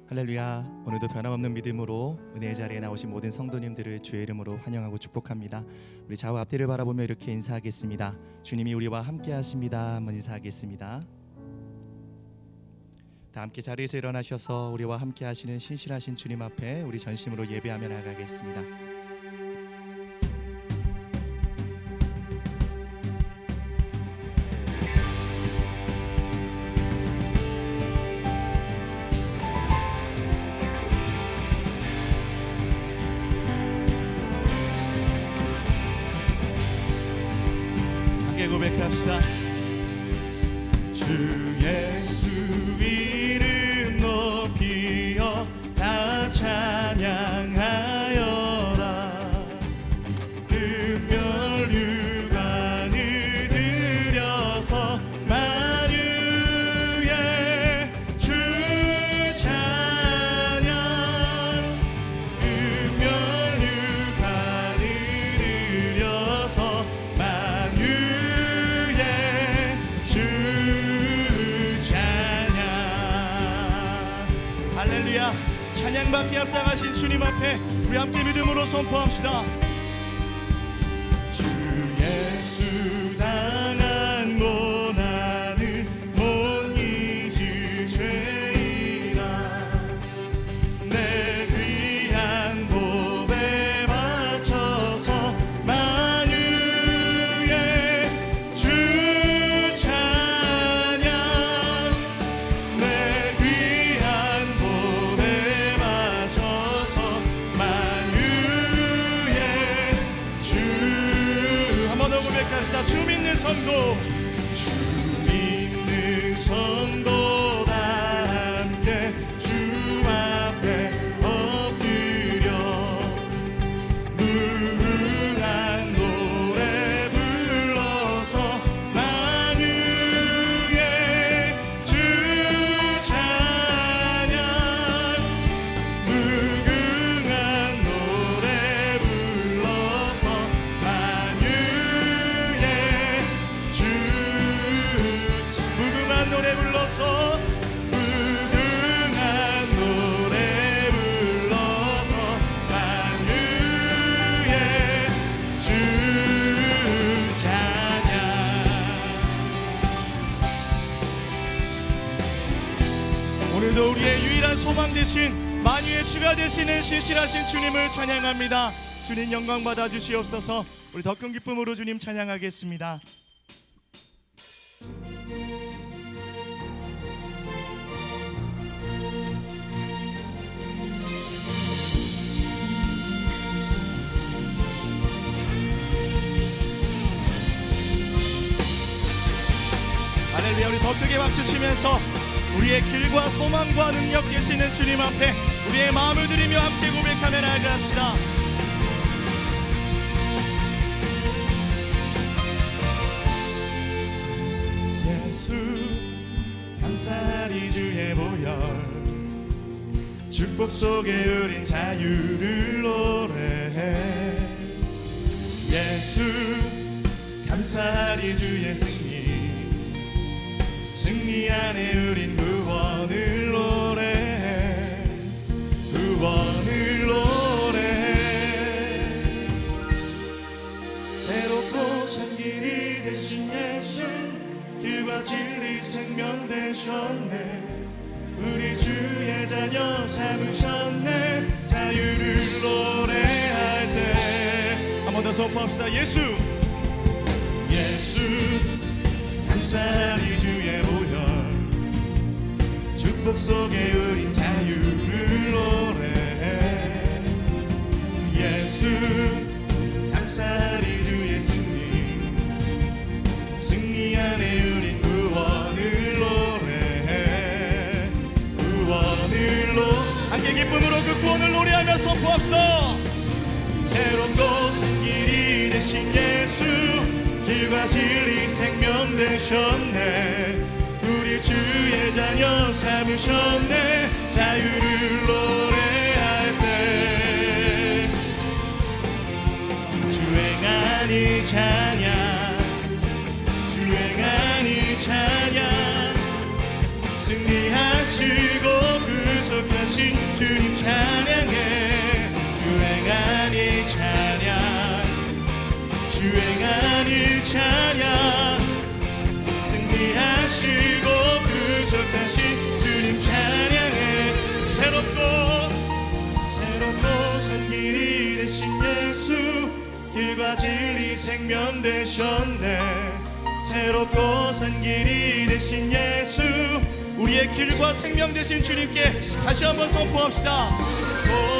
할렐루야. 오늘도 변함없는 믿음으로 은혜의 자리에 나오신 모든 성도님들을 주의 이름으로 환영하고 축복합니다. 우리 좌우 앞뒤를 바라보며 이렇게 인사하겠습니다. 주님이 우리와 함께 하십니다. 한번 인사하겠습니다. 다 함께 자리에서 일어나셔서 우리와 함께 하시는 신실하신 주님 앞에 우리 전심으로 예배하며 나가겠습니다. 고백합시다. 주 예수 이름 높이어 다 찬양하여라. 금멸 유관을 들여서 만유의 주 찬양. 금멸 유관을 들여서 할렐루야. 찬양받기에 합당하신 주님 앞에 우리 함께 믿음으로 선포합시다. 주 예수 당한 고난을 못 잊을 죄이라. 내 귀한 보배 바쳐서 만유의 주 찬양. 내 귀한 보배 바쳐서 만유의 주. 한 번 더 고백합시다. 주 믿는 성도, 주 믿는 성도 다 함께 주 앞에 엎드려 무궁한 노래 불러서 만유의 주 찬양. 무궁한 노래 불러서 만유의 주. 무궁한 노래 불러서 무궁한 노래 불러서 만유의 주 찬양. 오늘도 우리의 유일한 소망 되신 만유의 주가 되시는 신실하신 주님을 찬양합니다. 주님 영광 받아 주시옵소서. 우리 더 큰 기쁨으로 주님 찬양하겠습니다. 할렐루야. 우리 더 크게 박수 치면서 우리의 길과 소망과 능력 되시는 주님 앞에 우리의 마음을 드리며 함께 고백하며 나아갑시다. 예수 감사리 주의 보혈. 축복 속에 우린 자유를 노래해. 예수 감사리 주의 승리 안에 우린 구원을 노래해. 구원을 노래해. 새롭고 산 길이 되신 예수, 길과 진리 생명 되셨네. 우리 주의 자녀 삼으셨네. 자유를 노래할 때 한 번 더 선포합시다. 예수 감사리 주의 보혈. 축복 속에 우린 자유를 노래해. 예수 감사리 주의 승리 안에 우린 구원을 노래해. 구원을 함께 기쁨으로 그 구원을 노래하며 선포합시다. 새롭고 산 길이 되신 예수, 길과 진리 생명 되셨네. 우리 주의 자녀 삼으셨네. 자유를 노래할 때 주행하니 찬양. 주행하니 찬양. 승리하시고 구속하신 주님 찬양해. 주행한 이 찬양, 주행한 이 찬양, 승리하시고 구속하신 주님 찬양해. 새롭고 선 길이 되신 예수, 길과 진리 생명 되셨네. 새롭고 선 길이 되신 예수, 우리의 길과 생명 되신 주님께 다시 한번 선포합시다.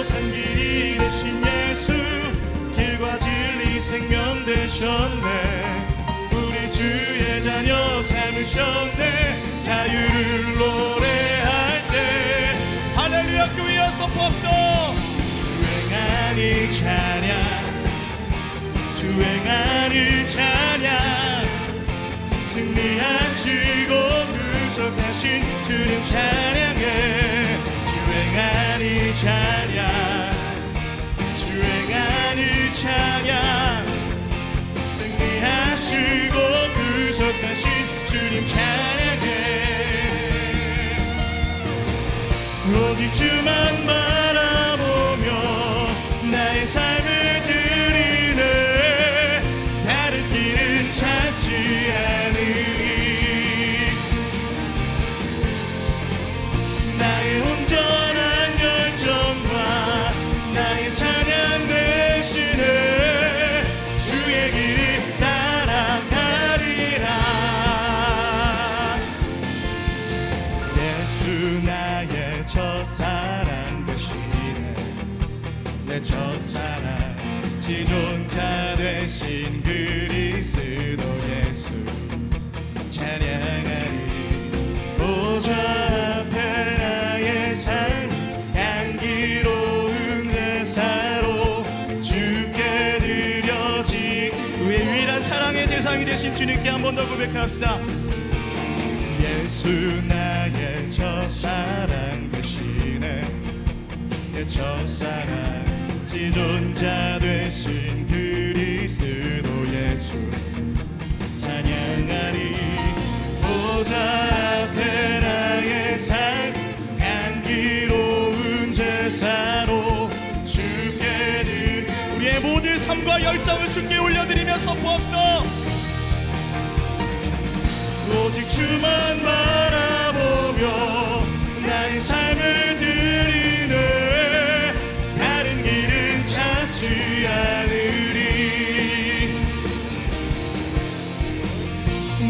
선 길이 되신 예수, 길과 진리 생명 되셨네. 우리 주의 자녀 삼으셨네. 자유를 노래할 때 할렐루야 교회여 선포합시다. 주행한 이 찬양, 주행한 이 찬양, 승리하시고 구속하신 주님 찬양해. 주행한 이 찬양, 주행한 이 찬양, 승리하시고 구속하신 주님 찬양해. 오직 주만 바라보며 나의 삶을 드리네. 다른 길은 찾지 않으니 나의 온전한 열정과 나의 찬양 대신에 주의 길을 따라가리라. 예수 나의 첫사랑 되시네. 내 첫사랑 지존자 되신 그리스도 예수 찬양하리. 보좌 앞에 나의 삶 향기로운 제사로 주께 드려지. 우리의 유일한 사랑의 대상이 되신 주님께 한 번 더 고백합시다. 예수 나의 첫사랑 되시네. 내 첫사랑 지존자 되신 그리스도 예수 찬양하리. 보좌 앞에 나의 삶 향기로운 제사로 주께 드리. 우리의 모든 삶과 열정을 주께 올려드리며 선포합시다. 오직 주만 바라보며 나의 삶을 드리네. 다른 길은 찾지 않으리.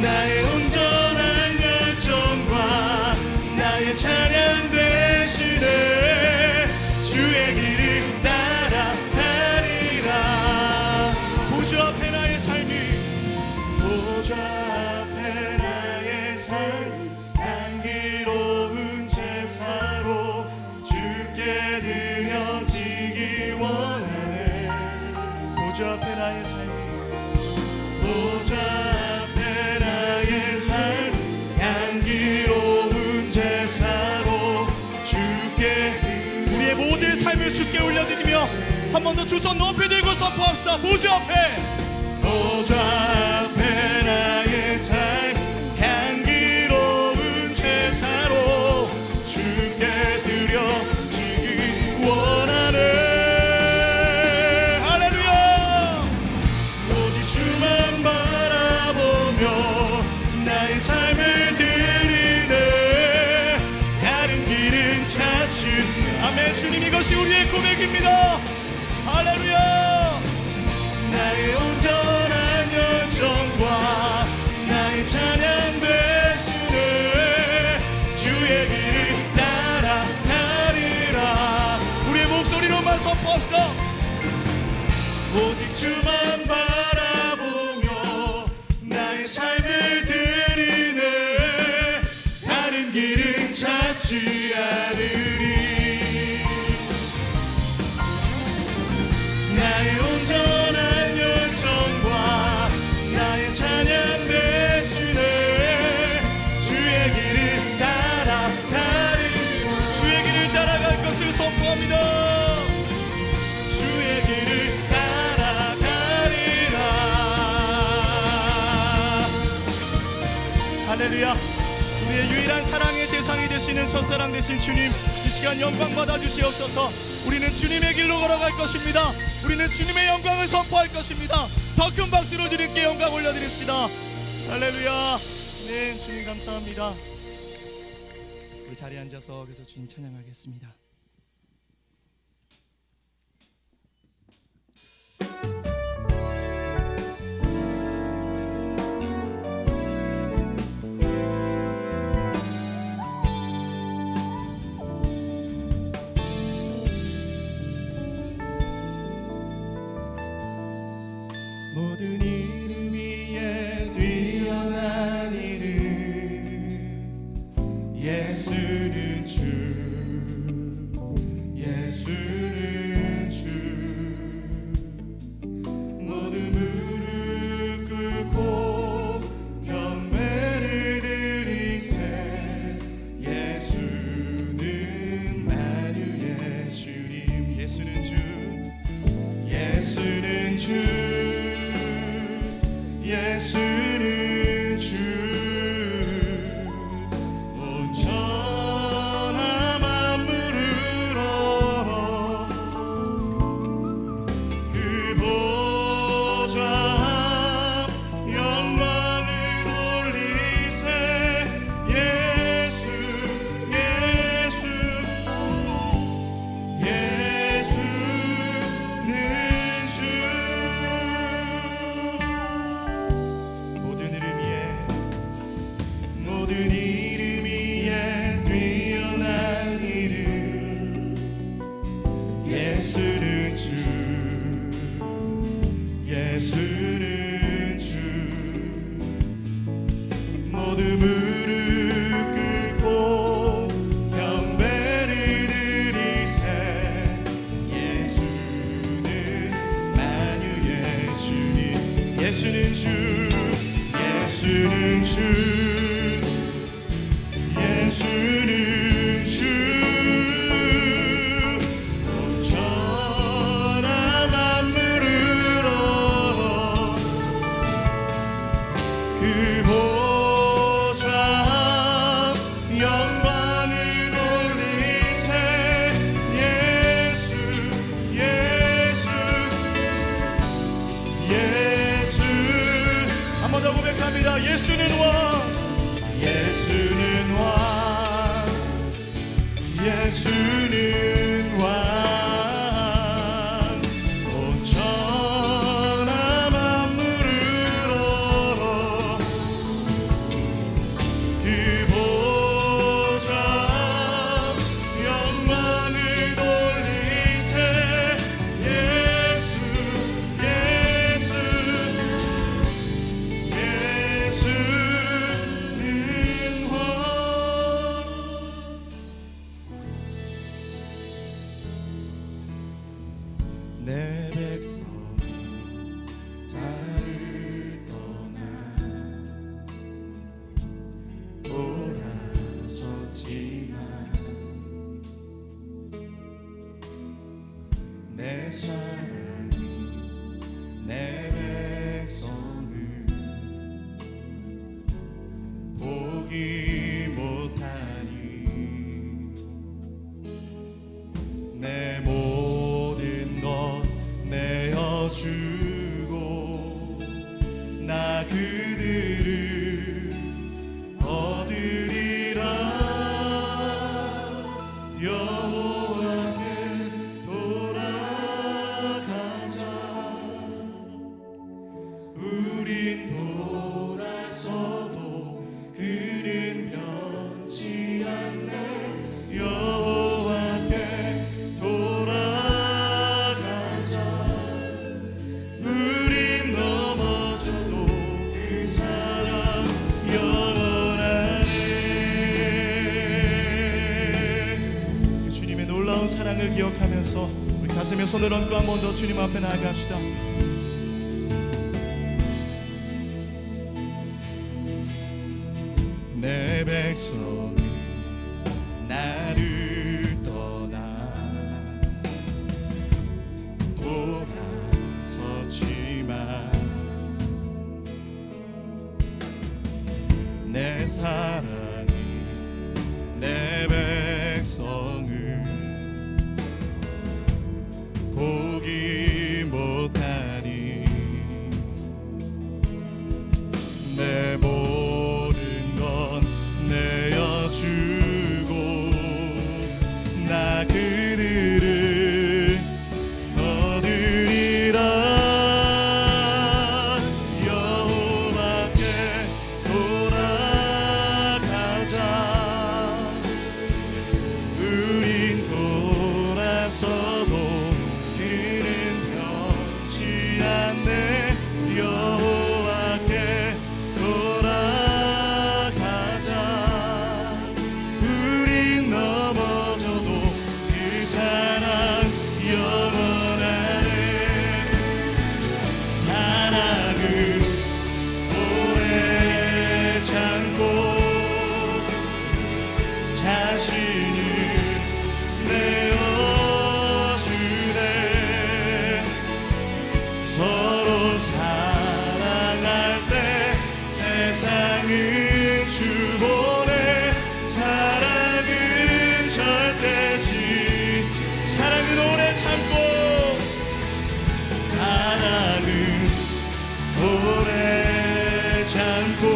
나의 온전한 열정과 나의 찬양 대신에 주의 길을 따라가리라. 보좌 앞에 나의 삶이, 보좌 앞에 나의 삶 향기로운 제사로 주께 드려지기 원하네. 보좌 앞에 나의 삶이, 보좌 앞에 나의 삶 향기로운 제사로 주께. 우리의 모든 삶을 주께 올려드리며 한 번 더 두 손 높이 들고 선포합시다. 보좌 앞에, 보좌 앞에 나의 삶 향기로운 제사로 주께 드려지기 원하네. 할렐루야. 오직 주만 바라보며 나의 삶을 드리네. 다른 길은 찾지. 아멘. 주님, 이것이 우리의 고백입니다. 할렐루야. 나의 온전한 열정과 나의 찬양 대신에 주의 길을 따라가리라. 우리의 목소리로만 선포합시다. 오직 주만 바라보며 나의 삶을 드리네. 다른 길은 찾지 않으리. 나의 온전한 열정과 나의 찬양 대신에 주의 길을 따라가리. 주의 길을 따라갈 것을 선포합니다. 주의 길을 따라가리라. 할렐루야. 우리의 유일한 사랑의 대상이 되시는 첫사랑 되신 주님, 이 시간 영광 받아 주시옵소서. 우리는 주님의 길로 걸어갈 것입니다. 우리는 주님의 영광을 선포할 것입니다. 더 큰 박수로 주님께 영광 올려드립시다. 할렐루야. 네, 주님 감사합니다. 우리 자리에 앉아서 그래서 주님 찬양하겠습니다. 모든 이름 위에 뛰어난 이름, 예수는 주, 예수는 주. 모든 무릎 꿇고 경배를 드리세. 예수는 만유의 주님. 예수는 주, 예수는 주, 예수는 주. 온 천하 만물을 얼어 그 보좌 앞 영광을 돌리세. 예수, 예수, 예수는 주. 모든 이름 위에 뛰어난 이름, 예수는 주, 예수는 주. 모든 무릎 꿇고 경배를 드리세. 예수는 만유의 주님. 예수는 주, 예수는 주, 예수는 주. 온 천하 만물을 얼어 그 보좌 앞 영광을 돌리세. 예수, 예수, 예수. 한 번 더 고백합니다. 예수는 왕, 예수는 왕, 예수는 왕. 온 천하 만물을 얼어 그 보좌 앞 영광을 돌리세. 예수, 예수, 예수는 왕. 내 백성이 나를 떠나 돌아섰지만 내 사랑이 내 백성을 보기 못하니 내 모든 것 내어주고 나 그들을 얻으리라. 여호와께 돌아가자. 우린 돌아서도 그는 변치 않네. 여호와께 돌아가자. 우린 넘어져도 그 사랑 영원하네. 그 주님의 놀라운 사랑을 기억하면서 우리 가슴에 손을 얹고 한 번 더 주님 앞에 나아갑시다. 내 백성이 나를 떠나 돌아서지만 내 사랑이 자신을 내어주네. 서로 사랑할 때 세상은 주보내. 사랑은 절대지. 사랑은 오래 참고, 사랑은 오래 참고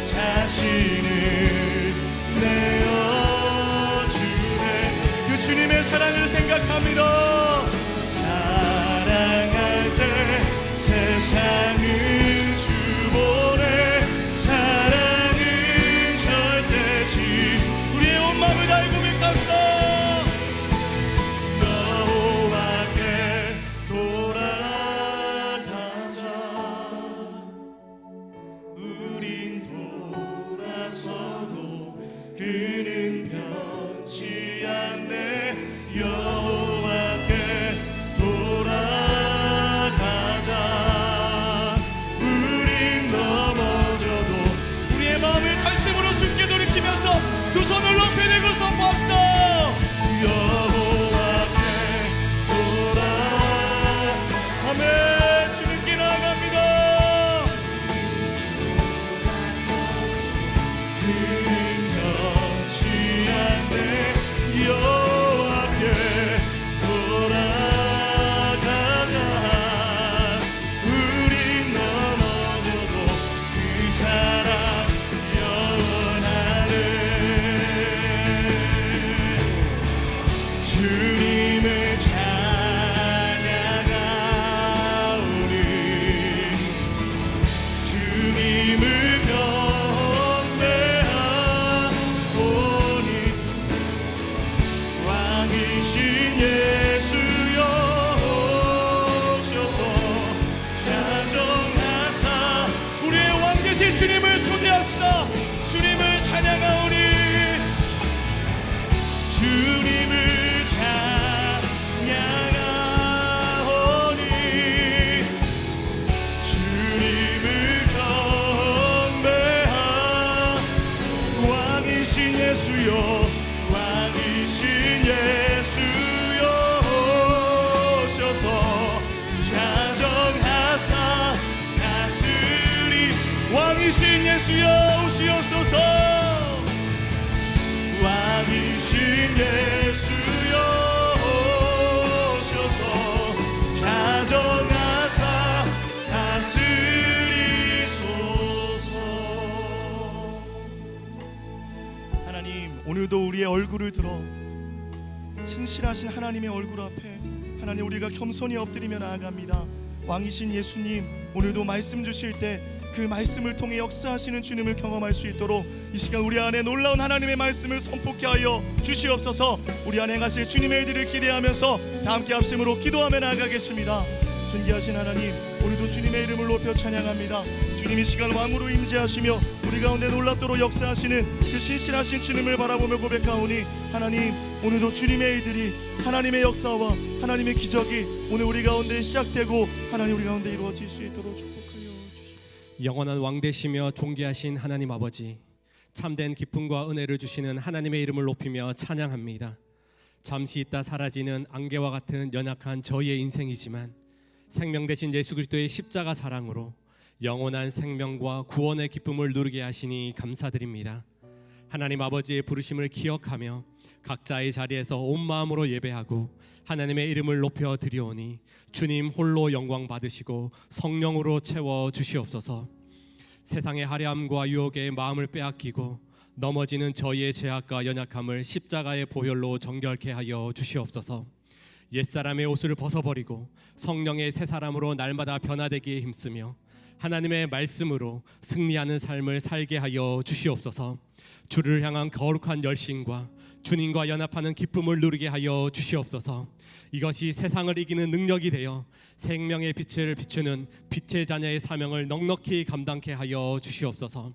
자신을 내어주네. 그 주님의 사랑을 생각합니다. 사랑할 때 세상은 주보내. 사랑은 절대지. 우리의 온 마음을 다해 고백합니다. 여호와께 돌아가자. 우린 돌아서도 그는 변치 않네. 여호와께 돌아가자. 우린 넘어져도 우리의 마음을 전심으로 주께 돌이키면서 두 손을 높이 들고 선포합시다. 여호와께 아멘. 주님께 나아갑니다. 그는 변치 않네. 여호와께 돌아가자. 우린 넘어져도 그 사랑 영원하네. 주님을 찬양하오니. 주님을 경배하오니. 왕이신 예수여 오셔서 자정하사. 우리의 왕 되신 주님을 존대합시다. 주님을 찬양하오니. 주님을 찬양하오니. 주님을 경배하. 왕이신 예수여, 왕이신 예수여 오셔서 자정하사 다스리. 왕이신 예수여 오시옵소서. 왕이신 예수여 오셔서 자정하사 다스리소서. 하나님, 오늘도 우리의 얼굴을 들어 신실하신 하나님의 얼굴 앞에 하나님 우리가 겸손히 엎드리며 나아갑니다. 왕이신 예수님, 오늘도 말씀 주실 때 그 말씀을 통해 역사하시는 주님을 경험할 수 있도록 이 시간 우리 안에 놀라운 하나님의 말씀을 선포케 하여 주시옵소서. 우리 안에 가실 주님의 일들을 기대하면서 다 함께 합심으로 기도하며 나아가겠습니다. 존귀하신 하나님, 오늘도 주님의 이름을 높여 찬양합니다. 주님 이 시간 왕으로 임재하시며 우리 가운데 놀랍도록 역사하시는 그 신실하신 주님을 바라보며 고백하오니 하나님, 오늘도 주님의 일들이, 하나님의 역사와 하나님의 기적이 오늘 우리 가운데 시작되고 하나님 우리 가운데 이루어질 수 있도록 축복하여 주시옵소서. 영원한 왕 되시며 존귀하신 하나님 아버지, 참된 기쁨과 은혜를 주시는 하나님의 이름을 높이며 찬양합니다. 잠시 있다 사라지는 안개와 같은 연약한 저희의 인생이지만 생명 대신 예수 그리스도의 십자가 사랑으로 영원한 생명과 구원의 기쁨을 누리게 하시니 감사드립니다. 하나님 아버지의 부르심을 기억하며 각자의 자리에서 온 마음으로 예배하고 하나님의 이름을 높여 드리오니 주님 홀로 영광 받으시고 성령으로 채워 주시옵소서. 세상의 화려함과 유혹에 마음을 빼앗기고 넘어지는 저희의 죄악과 연약함을 십자가의 보혈로 정결케 하여 주시옵소서. 옛사람의 옷을 벗어버리고 성령의 새 사람으로 날마다 변화되기에 힘쓰며 하나님의 말씀으로 승리하는 삶을 살게 하여 주시옵소서. 주를 향한 거룩한 열심과 주님과 연합하는 기쁨을 누리게 하여 주시옵소서. 이것이 세상을 이기는 능력이 되어 생명의 빛을 비추는 빛의 자녀의 사명을 넉넉히 감당케 하여 주시옵소서.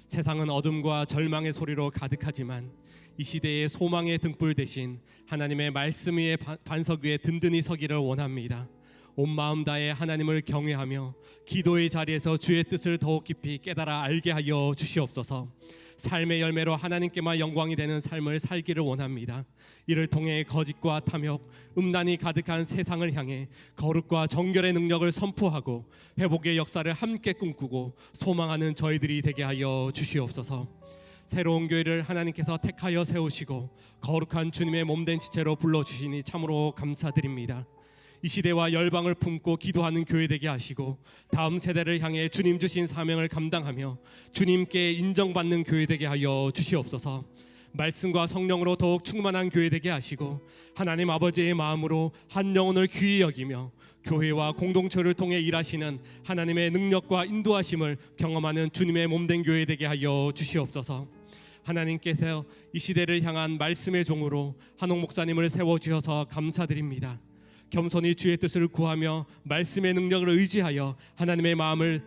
세상은 어둠과 절망의 소리로 가득하지만 이 시대의 소망의 등불 대신 하나님의 말씀 위에 반석 위에 든든히 서기를 원합니다. 온 마음 다해 하나님을 경외하며 기도의 자리에서 주의 뜻을 더욱 깊이 깨달아 알게 하여 주시옵소서. 삶의 열매로 하나님께만 영광이 되는 삶을 살기를 원합니다. 이를 통해 거짓과 탐욕, 음란이 가득한 세상을 향해 거룩과 정결의 능력을 선포하고 회복의 역사를 함께 꿈꾸고 소망하는 저희들이 되게 하여 주시옵소서. 새로운 교회를 하나님께서 택하여 세우시고 거룩한 주님의 몸된 지체로 불러주시니 참으로 감사드립니다. 이 시대와 열방을 품고 기도하는 교회 되게 하시고 다음 세대를 향해 주님 주신 사명을 감당하며 주님께 인정받는 교회 되게 하여 주시옵소서. 말씀과 성령으로 더욱 충만한 교회 되게 하시고 하나님 아버지의 마음으로 한 영혼을 귀히 여기며 교회와 공동체를 통해 일하시는 하나님의 능력과 인도하심을 경험하는 주님의 몸된 교회 되게 하여 주시옵소서. 하나님께서 이 시대를 향한 말씀의 종으로 한옥 목사님을 세워주셔서 감사드립니다. 겸손히 주의 뜻을 구하며 말씀의 능력을 의지하여 하나님의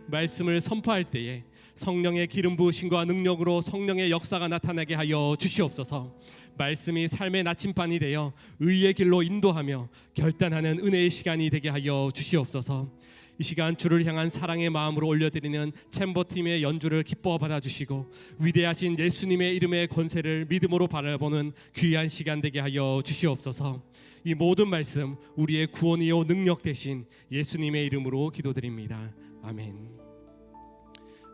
말씀을 선포할 때에 성령의 기름 부으심과 능력으로 성령의 역사가 나타나게 하여 주시옵소서. 말씀이 삶의 나침반이 되어 의의 길로 인도하며 결단하는 은혜의 시간이 되게 하여 주시옵소서. 이 시간 주를 향한 사랑의 마음으로 올려드리는 챔버팀의 연주를 기뻐 받아주시고 위대하신 예수님의 이름의 권세를 믿음으로 바라보는 귀한 시간 되게 하여 주시옵소서. 이 모든 말씀 우리의 구원이요 능력 되신 예수님의 이름으로 기도드립니다. 아멘.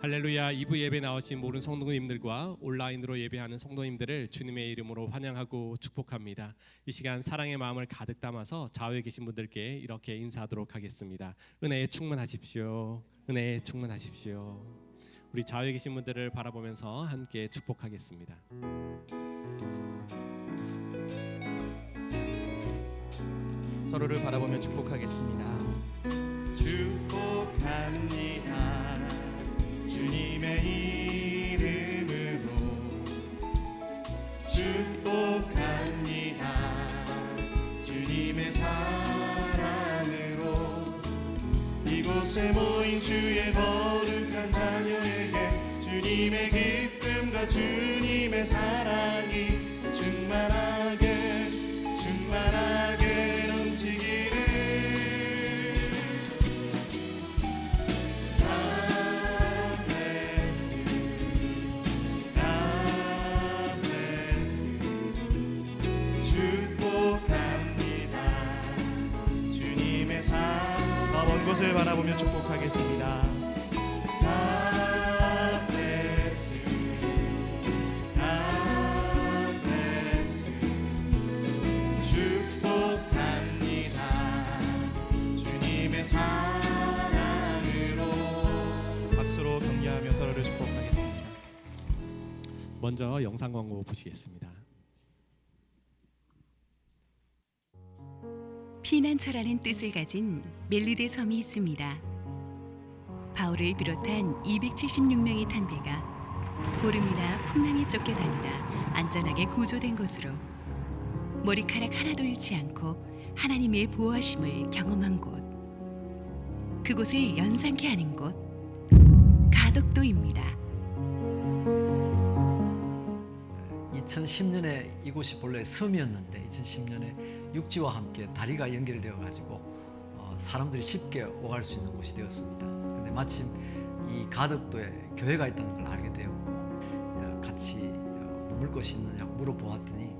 할렐루야. 2부 예배 나오신 모든 성도님들과 온라인으로 예배하는 성도님들을 주님의 이름으로 환영하고 축복합니다. 이 시간 사랑의 마음을 가득 담아서 좌우에 계신 분들께 이렇게 인사하도록 하겠습니다. 은혜에 충만하십시오. 은혜에 충만하십시오. 우리 좌우에 계신 분들을 바라보면서 함께 축복하겠습니다. 서로를 바라보며 축복하겠습니다. 축복합니다. 주님의 이름으로 축복합니다. 주님의 사랑으로 이곳에 모인 주의 거룩한 자녀에게 주님의 기쁨과 주님의 사랑이 충만하게 넘치기를. 먼 곳을 바라보며 축복하겠습니다. 축복합니다. 주님의 사랑으로. 박수로 격려하며 서로를 축복하겠습니다. 먼저 영상 광고 보시겠습니다. 피난처라는 뜻을 가진 멜리데 섬이 있습니다. 바울을 비롯한 276명이 탄 배가 보름이나 풍랑에 쫓겨다니다 안전하게 구조된 곳으로 머리카락 하나도 잃지 않고 하나님의 보호하심을 경험한 곳, 그곳을 연상케 하는 곳, 가덕도입니다. 2010년에 이곳이 본래 섬이었는데 2010년에 육지와 함께 다리가 연결되어 가지고 사람들이 쉽게 오갈 수 있는 곳이 되었습니다. 그런데 마침 이 가덕도에 교회가 있다는 걸 알게 되었고 같이 머물 곳이 있느냐고 물어보았더니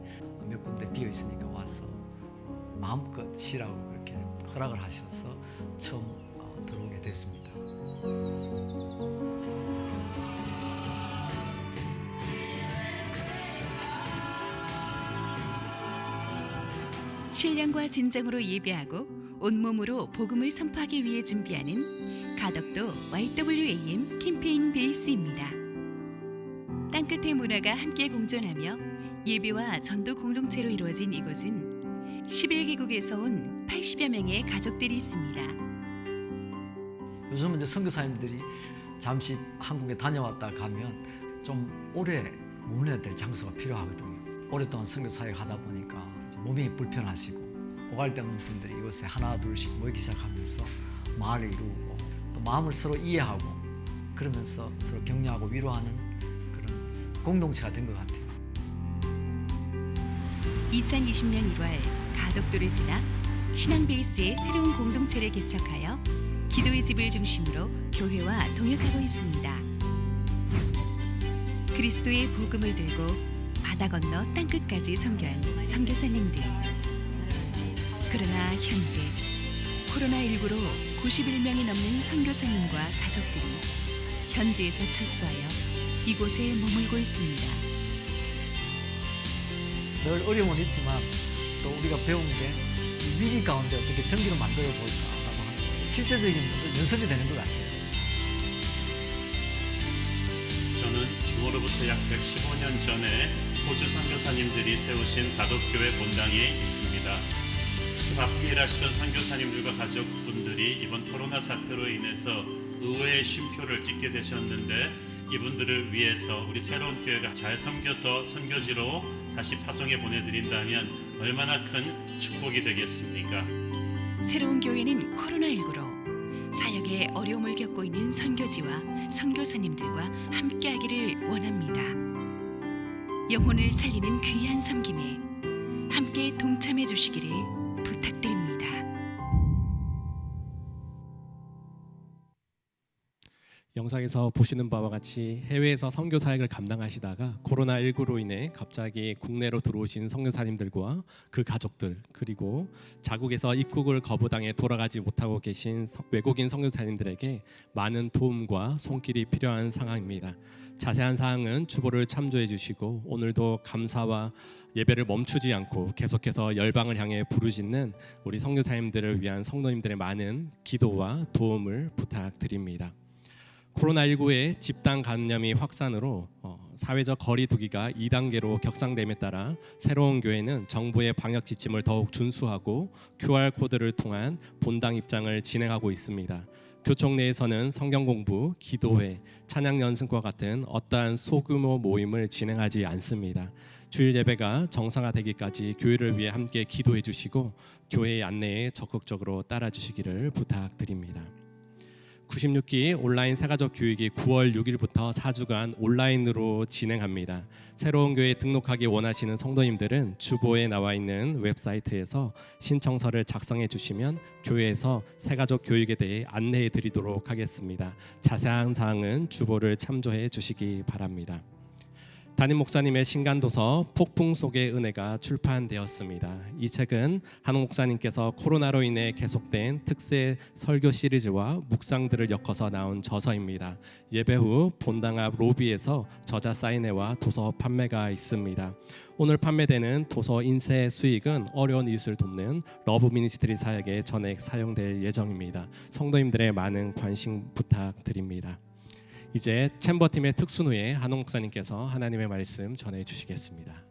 몇 군데 비어 있으니까 와서 마음껏 쉬라고 그렇게 허락을 하셔서 처음 들어오게 됐습니다. 신령과 진정으로 예배하고 온몸으로 복음을 선포하기 위해 준비하는 가덕도 YWAM 캠페인 베이스입니다. 땅끝의 문화가 함께 공존하며 예배와 전도 공동체로 이루어진 이곳은 11개국에서 온 80여 명의 가족들이 있습니다. 요즘은 이제 선교사님들이 잠시 한국에 다녀왔다 가면 좀 오래 머물러야 될 장소가 필요하거든요. 오랫동안 선교 사역 하다 보니까 몸이 불편하시고 오갈 데 없는 분들이 이곳에 하나 둘씩 모이기 시작하면서 마을을 이루고 또 마음을 서로 이해하고 그러면서 서로 격려하고 위로하는 그런 공동체가 된 것 같아요. 2020년 1월 가덕도를 지나 신앙 베이스의 새로운 공동체를 개척하여 기도의 집을 중심으로 교회와 동역하고 있습니다. 그리스도의 복음을 들고 바다 건너 땅끝까지 선교한 선교사님들. 그러나 현재 코로나19로 91명이 넘는 선교사님과 가족들이 현지에서 철수하여 이곳에 머물고 있습니다. 늘 어려움은 있지만 또 우리가 배운 게 위기 가운데 어떻게 전기를 만들어 볼까라고 하는 실제적인 연습이 되는 것 같아요. 저는 지금으로부터 약 115년 전에 호주 선교사님들이 세우신 가덕교회 본당에 있습니다. 바쁘게 일하시던 선교사님들과 가족분들이 이번 코로나 사태로 인해서 의외의 쉼표를 찍게 되셨는데, 이분들을 위해서 우리 새로운 교회가 잘 섬겨서 선교지로 다시 파송해 보내드린다면 얼마나 큰 축복이 되겠습니까? 새로운 교회는 코로나19로 사역에 어려움을 겪고 있는 선교지와 선교사님들과 함께하기를 원합니다. 영혼을 살리는 귀한 섬김에 함께 동참해 주시기를 부탁드립니다. 영상에서 보시는 바와 같이 해외에서 선교 사역을 감당하시다가 코로나19로 인해 갑자기 국내로 들어오신 선교사님들과 그 가족들, 그리고 자국에서 입국을 거부당해 돌아가지 못하고 계신 외국인 선교사님들에게 많은 도움과 손길이 필요한 상황입니다. 자세한 사항은 주보를 참조해 주시고, 오늘도 감사와 예배를 멈추지 않고 계속해서 열방을 향해 부르짖는 우리 선교사님들을 위한 성도님들의 많은 기도와 도움을 부탁드립니다. 코로나19의 집단 감염이 확산으로 사회적 거리 두기가 2단계로 격상됨에 따라 새로운 교회는 정부의 방역 지침을 더욱 준수하고 QR코드를 통한 본당 입장을 진행하고 있습니다. 교총 내에서는 성경 공부, 기도회, 찬양 연습과 같은 어떠한 소규모 모임을 진행하지 않습니다. 주일 예배가 정상화되기까지 교회를 위해 함께 기도해 주시고 교회의 안내에 적극적으로 따라 주시기를 부탁드립니다. 96기 온라인 새가족 교육이 9월 6일부터 4주간 온라인으로 진행합니다. 새로운 교회에 등록하기 원하시는 성도님들은 주보에 나와 있는 웹사이트에서 신청서를 작성해 주시면 교회에서 새가족 교육에 대해 안내해 드리도록 하겠습니다. 자세한 사항은 주보를 참조해 주시기 바랍니다. 담임 목사님의 신간도서 폭풍 속의 은혜가 출판되었습니다. 이 책은 한옥 목사님께서 코로나로 인해 계속된 특세 설교 시리즈와 묵상들을 엮어서 나온 저서입니다. 예배 후 본당 앞 로비에서 저자 사인회와 도서 판매가 있습니다. 오늘 판매되는 도서 인쇄 수익은 어려운 이웃을 돕는 러브 미니스트리 사역에 전액 사용될 예정입니다. 성도님들의 많은 관심 부탁드립니다. 이제 챔버팀의 특순 후에 한옥 목사님께서 하나님의 말씀 전해 주시겠습니다.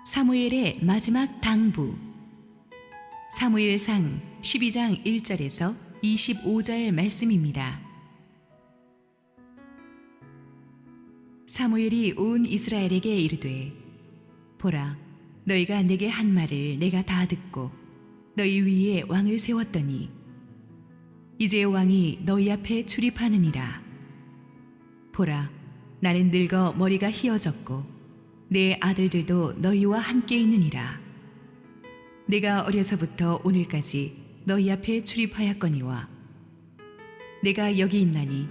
사무엘의 마지막 당부. 사무엘상 12장 1절에서 25절 말씀입니다. 사무엘이 온 이스라엘에게 이르되, 보라, 너희가 내게 한 말을 내가 다 듣고 너희 위에 왕을 세웠더니 이제 왕이 너희 앞에 출입하느니라. 보라, 나는 늙어 머리가 희어졌고 내 아들들도 너희와 함께 있느니라. 내가 어려서부터 오늘까지 너희 앞에 출입하였거니와 내가 여기 있나니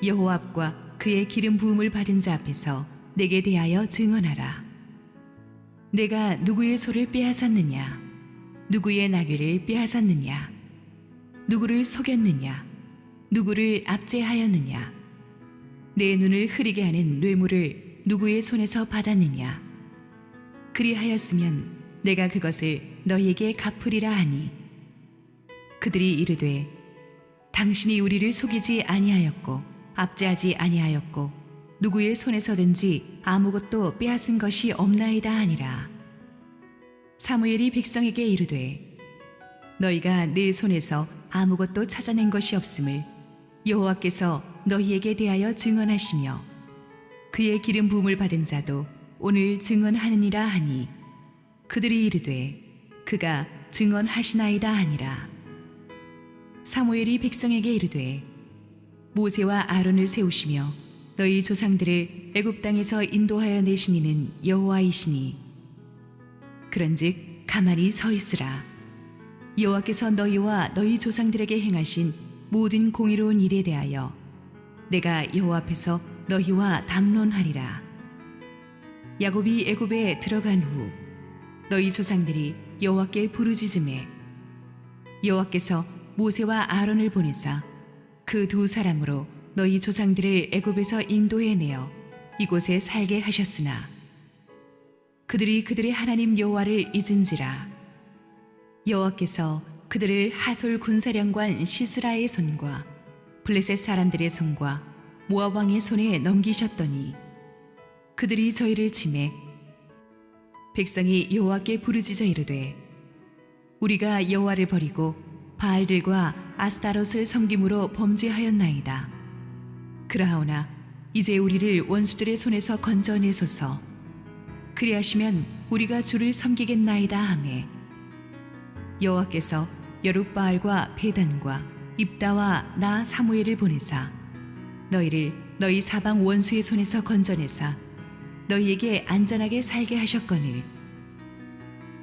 여호와 앞과 그의 기름 부음을 받은 자 앞에서 내게 대하여 증언하라. 내가 누구의 소를 빼앗았느냐? 누구의 나귀를 빼앗았느냐? 누구를 속였느냐? 누구를 압제하였느냐? 내 눈을 흐리게 하는 뇌물을 누구의 손에서 받았느냐? 그리하였으면 내가 그것을 너희에게 갚으리라 하니, 그들이 이르되 당신이 우리를 속이지 아니하였고 압제하지 아니하였고 누구의 손에서든지 아무것도 빼앗은 것이 없나이다 하니라. 사무엘이 백성에게 이르되 너희가 내 손에서 아무것도 찾아낸 것이 없음을 여호와께서 너희에게 대하여 증언하시며 그의 기름 부음을 받은 자도 오늘 증언하느니라 하니, 그들이 이르되 그가 증언하시나이다 하니라. 사무엘이 백성에게 이르되 모세와 아론을 세우시며 너희 조상들을 애굽 땅에서 인도하여 내신 이는 여호와이시니 그런즉 가만히 서 있으라. 여호와께서 너희와 너희 조상들에게 행하신 모든 공의로운 일에 대하여 내가 여호와 앞에서 너희와 담론하리라. 야곱이 애굽에 들어간 후 너희 조상들이 여호와께 부르짖음에 여호와께서 모세와 아론을 보내사 그 두 사람으로 너희 조상들을 애굽에서 인도해내어 이곳에 살게 하셨으나 그들이 그들의 하나님 여호와를 잊은지라. 여호와께서 그들을 하솔 군사령관 시스라의 손과 블레셋 사람들의 손과 모압 왕의 손에 넘기셨더니 그들이 저희를 치매 백성이 여호와께 부르짖어 이르되 우리가 여호와를 버리고 바알들과 아스타롯을 섬김으로 범죄하였나이다. 그러하오나 이제 우리를 원수들의 손에서 건져내소서. 그리하시면 우리가 주를 섬기겠나이다 하매 여호와께서 여룻바알과 베단과 입다와 나 사무엘을 보내사 너희를 너희 사방 원수의 손에서 건져내사 너희에게 안전하게 살게 하셨거늘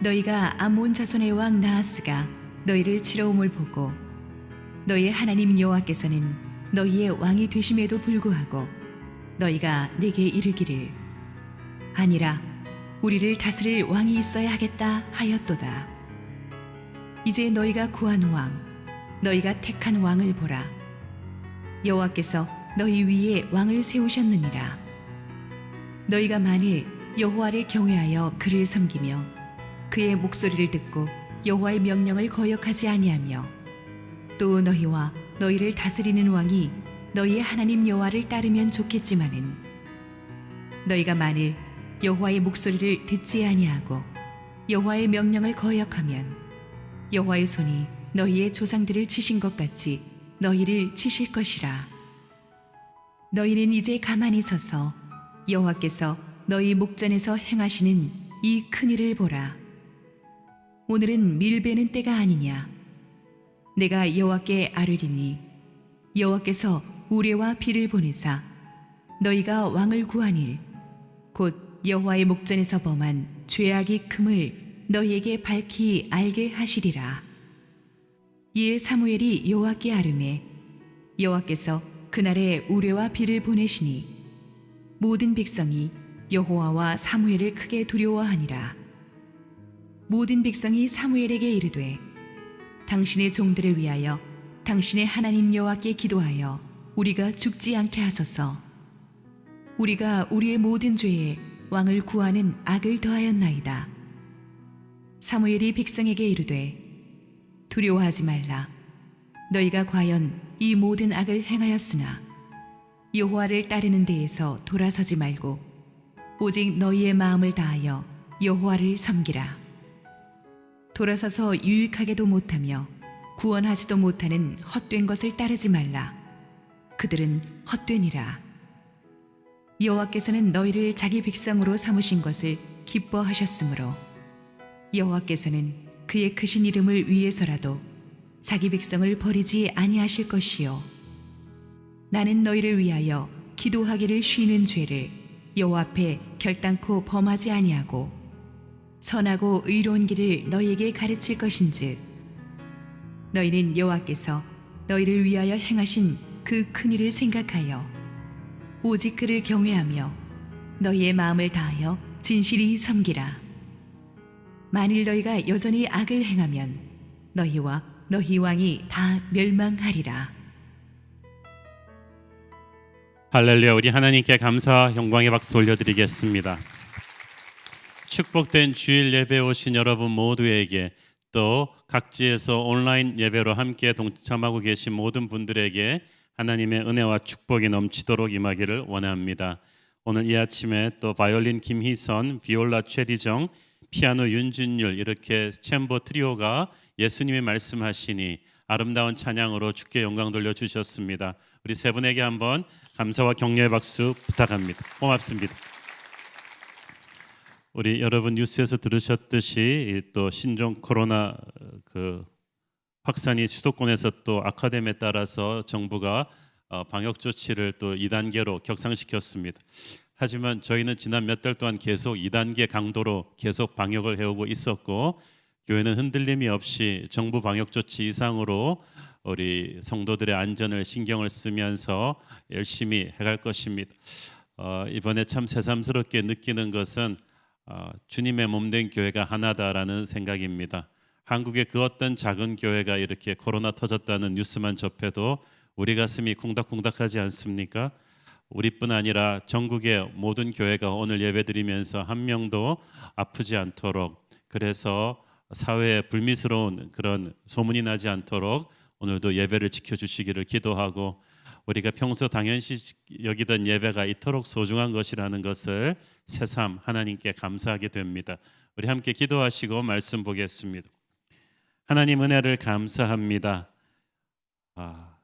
너희가 아몬 자손의 왕 나하스가 너희를 치러옴을 보고 너희의 하나님 여호와께서는 너희의 왕이 되심에도 불구하고 너희가 내게 이르기를 아니라 우리를 다스릴 왕이 있어야 하겠다 하였도다. 이제 너희가 구한 왕 너희가 택한 왕을 보라. 여호와께서 너희 위에 왕을 세우셨느니라. 너희가 만일 여호와를 경외하여 그를 섬기며 그의 목소리를 듣고 여호와의 명령을 거역하지 아니하며 또 너희와 너희를 다스리는 왕이 너희의 하나님 여호와를 따르면 좋겠지만은 너희가 만일 여호와의 목소리를 듣지 아니하고 여호와의 명령을 거역하면 여호와의 손이 너희의 조상들을 치신 것 같이 너희를 치실 것이라. 너희는 이제 가만히 서서 여호와께서 너희 목전에서 행하시는 이 큰 일을 보라. 오늘은 밀베는 때가 아니냐. 내가 여호와께 아뢰리니 여호와께서 우레와 비를 보내사 너희가 왕을 구한 일 곧 여호와의 목전에서 범한 죄악이 큼을 너희에게 밝히 알게 하시리라. 이에 사무엘이 여호와께 아뢰매 여호와께서 그날에 우레와 비를 보내시니 모든 백성이 여호와와 사무엘을 크게 두려워하니라. 모든 백성이 사무엘에게 이르되 당신의 종들을 위하여 당신의 하나님 여호와께 기도하여 우리가 죽지 않게 하소서. 우리가 우리의 모든 죄에 왕을 구하는 악을 더하였나이다. 사무엘이 백성에게 이르되 두려워하지 말라. 너희가 과연 이 모든 악을 행하였으나 여호와를 따르는 데에서 돌아서지 말고 오직 너희의 마음을 다하여 여호와를 섬기라. 돌아서서 유익하게도 못하며 구원하지도 못하는 헛된 것을 따르지 말라. 그들은 헛되니라. 여호와께서는 너희를 자기 백성으로 삼으신 것을 기뻐하셨으므로 여호와께서는 그의 크신 이름을 위해서라도 자기 백성을 버리지 아니하실 것이요 나는 너희를 위하여 기도하기를 쉬는 죄를 여호와 앞에 결단코 범하지 아니하고 선하고 의로운 길을 너희에게 가르칠 것인즉 너희는 여호와께서 너희를 위하여 행하신 그 큰 일을 생각하여 오직 그를 경외하며 너희의 마음을 다하여 진실이 섬기라. 만일 너희가 여전히 악을 행하면 너희와 너희 왕이 다 멸망하리라. 할렐루야. 우리 하나님께 감사와 영광의 박수 올려드리겠습니다. 축복된 주일 예배 오신 여러분 모두에게 또 각지에서 온라인 예배로 함께 동참하고 계신 모든 분들에게 하나님의 은혜와 축복이 넘치도록 임하기를 원합니다. 오늘 이 아침에 또 바이올린 김희선, 비올라 최리정, 피아노 윤준율 이렇게 챔버 트리오가 예수님이 말씀하시니 아름다운 찬양으로 주께 영광 돌려주셨습니다. 우리 세 분에게 한번 감사와 격려의 박수 부탁합니다. 고맙습니다. 우리 여러분 뉴스에서 들으셨듯이 또 신종 코로나 확산이 수도권에서 또 악화됨에 따라서 정부가 방역 조치를 또 2단계로 격상시켰습니다. 하지만 저희는 지난 몇 달 동안 계속 2단계 강도로 계속 방역을 해오고 있었고 교회는 흔들림이 없이 정부 방역 조치 이상으로 우리 성도들의 안전을 신경을 쓰면서 열심히 해갈 것입니다. 이번에 참 새삼스럽게 느끼는 것은 주님의 몸된 교회가 하나다라는 생각입니다. 한국의 그 어떤 작은 교회가 이렇게 코로나 터졌다는 뉴스만 접해도 우리 가슴이 콩닥콩닥하지 않습니까? 우리뿐 아니라 전국의 모든 교회가 오늘 예배드리면서 한 명도 아프지 않도록, 그래서 사회에 불미스러운 그런 소문이 나지 않도록 오늘도 예배를 지켜주시기를 기도하고, 우리가 평소 당연시 여기던 예배가 이토록 소중한 것이라는 것을 새삼 하나님께 감사하게 됩니다. 우리 함께 기도하시고 말씀 보겠습니다. 하나님 은혜를 감사합니다.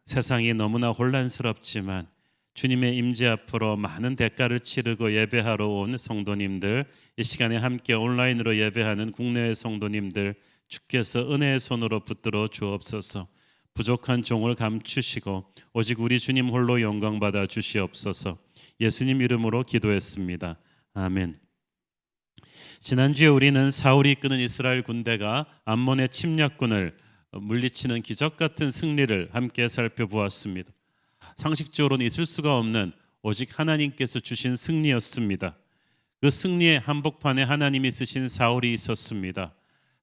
세상이 너무나 혼란스럽지만 주님의 임재 앞으로 많은 대가를 치르고 예배하러 온 성도님들, 이 시간에 함께 온라인으로 예배하는 국내의 성도님들, 주께서 은혜의 손으로 붙들어 주옵소서. 부족한 종을 감추시고 오직 우리 주님 홀로 영광 받아 주시옵소서. 예수님 이름으로 기도했습니다. 아멘. 지난주에 우리는 사울이 이끄는 이스라엘 군대가 암몬의 침략군을 물리치는 기적 같은 승리를 함께 살펴보았습니다. 상식적으로는 있을 수가 없는 오직 하나님께서 주신 승리였습니다. 그 승리의 한복판에 하나님이 쓰신 사울이 있었습니다.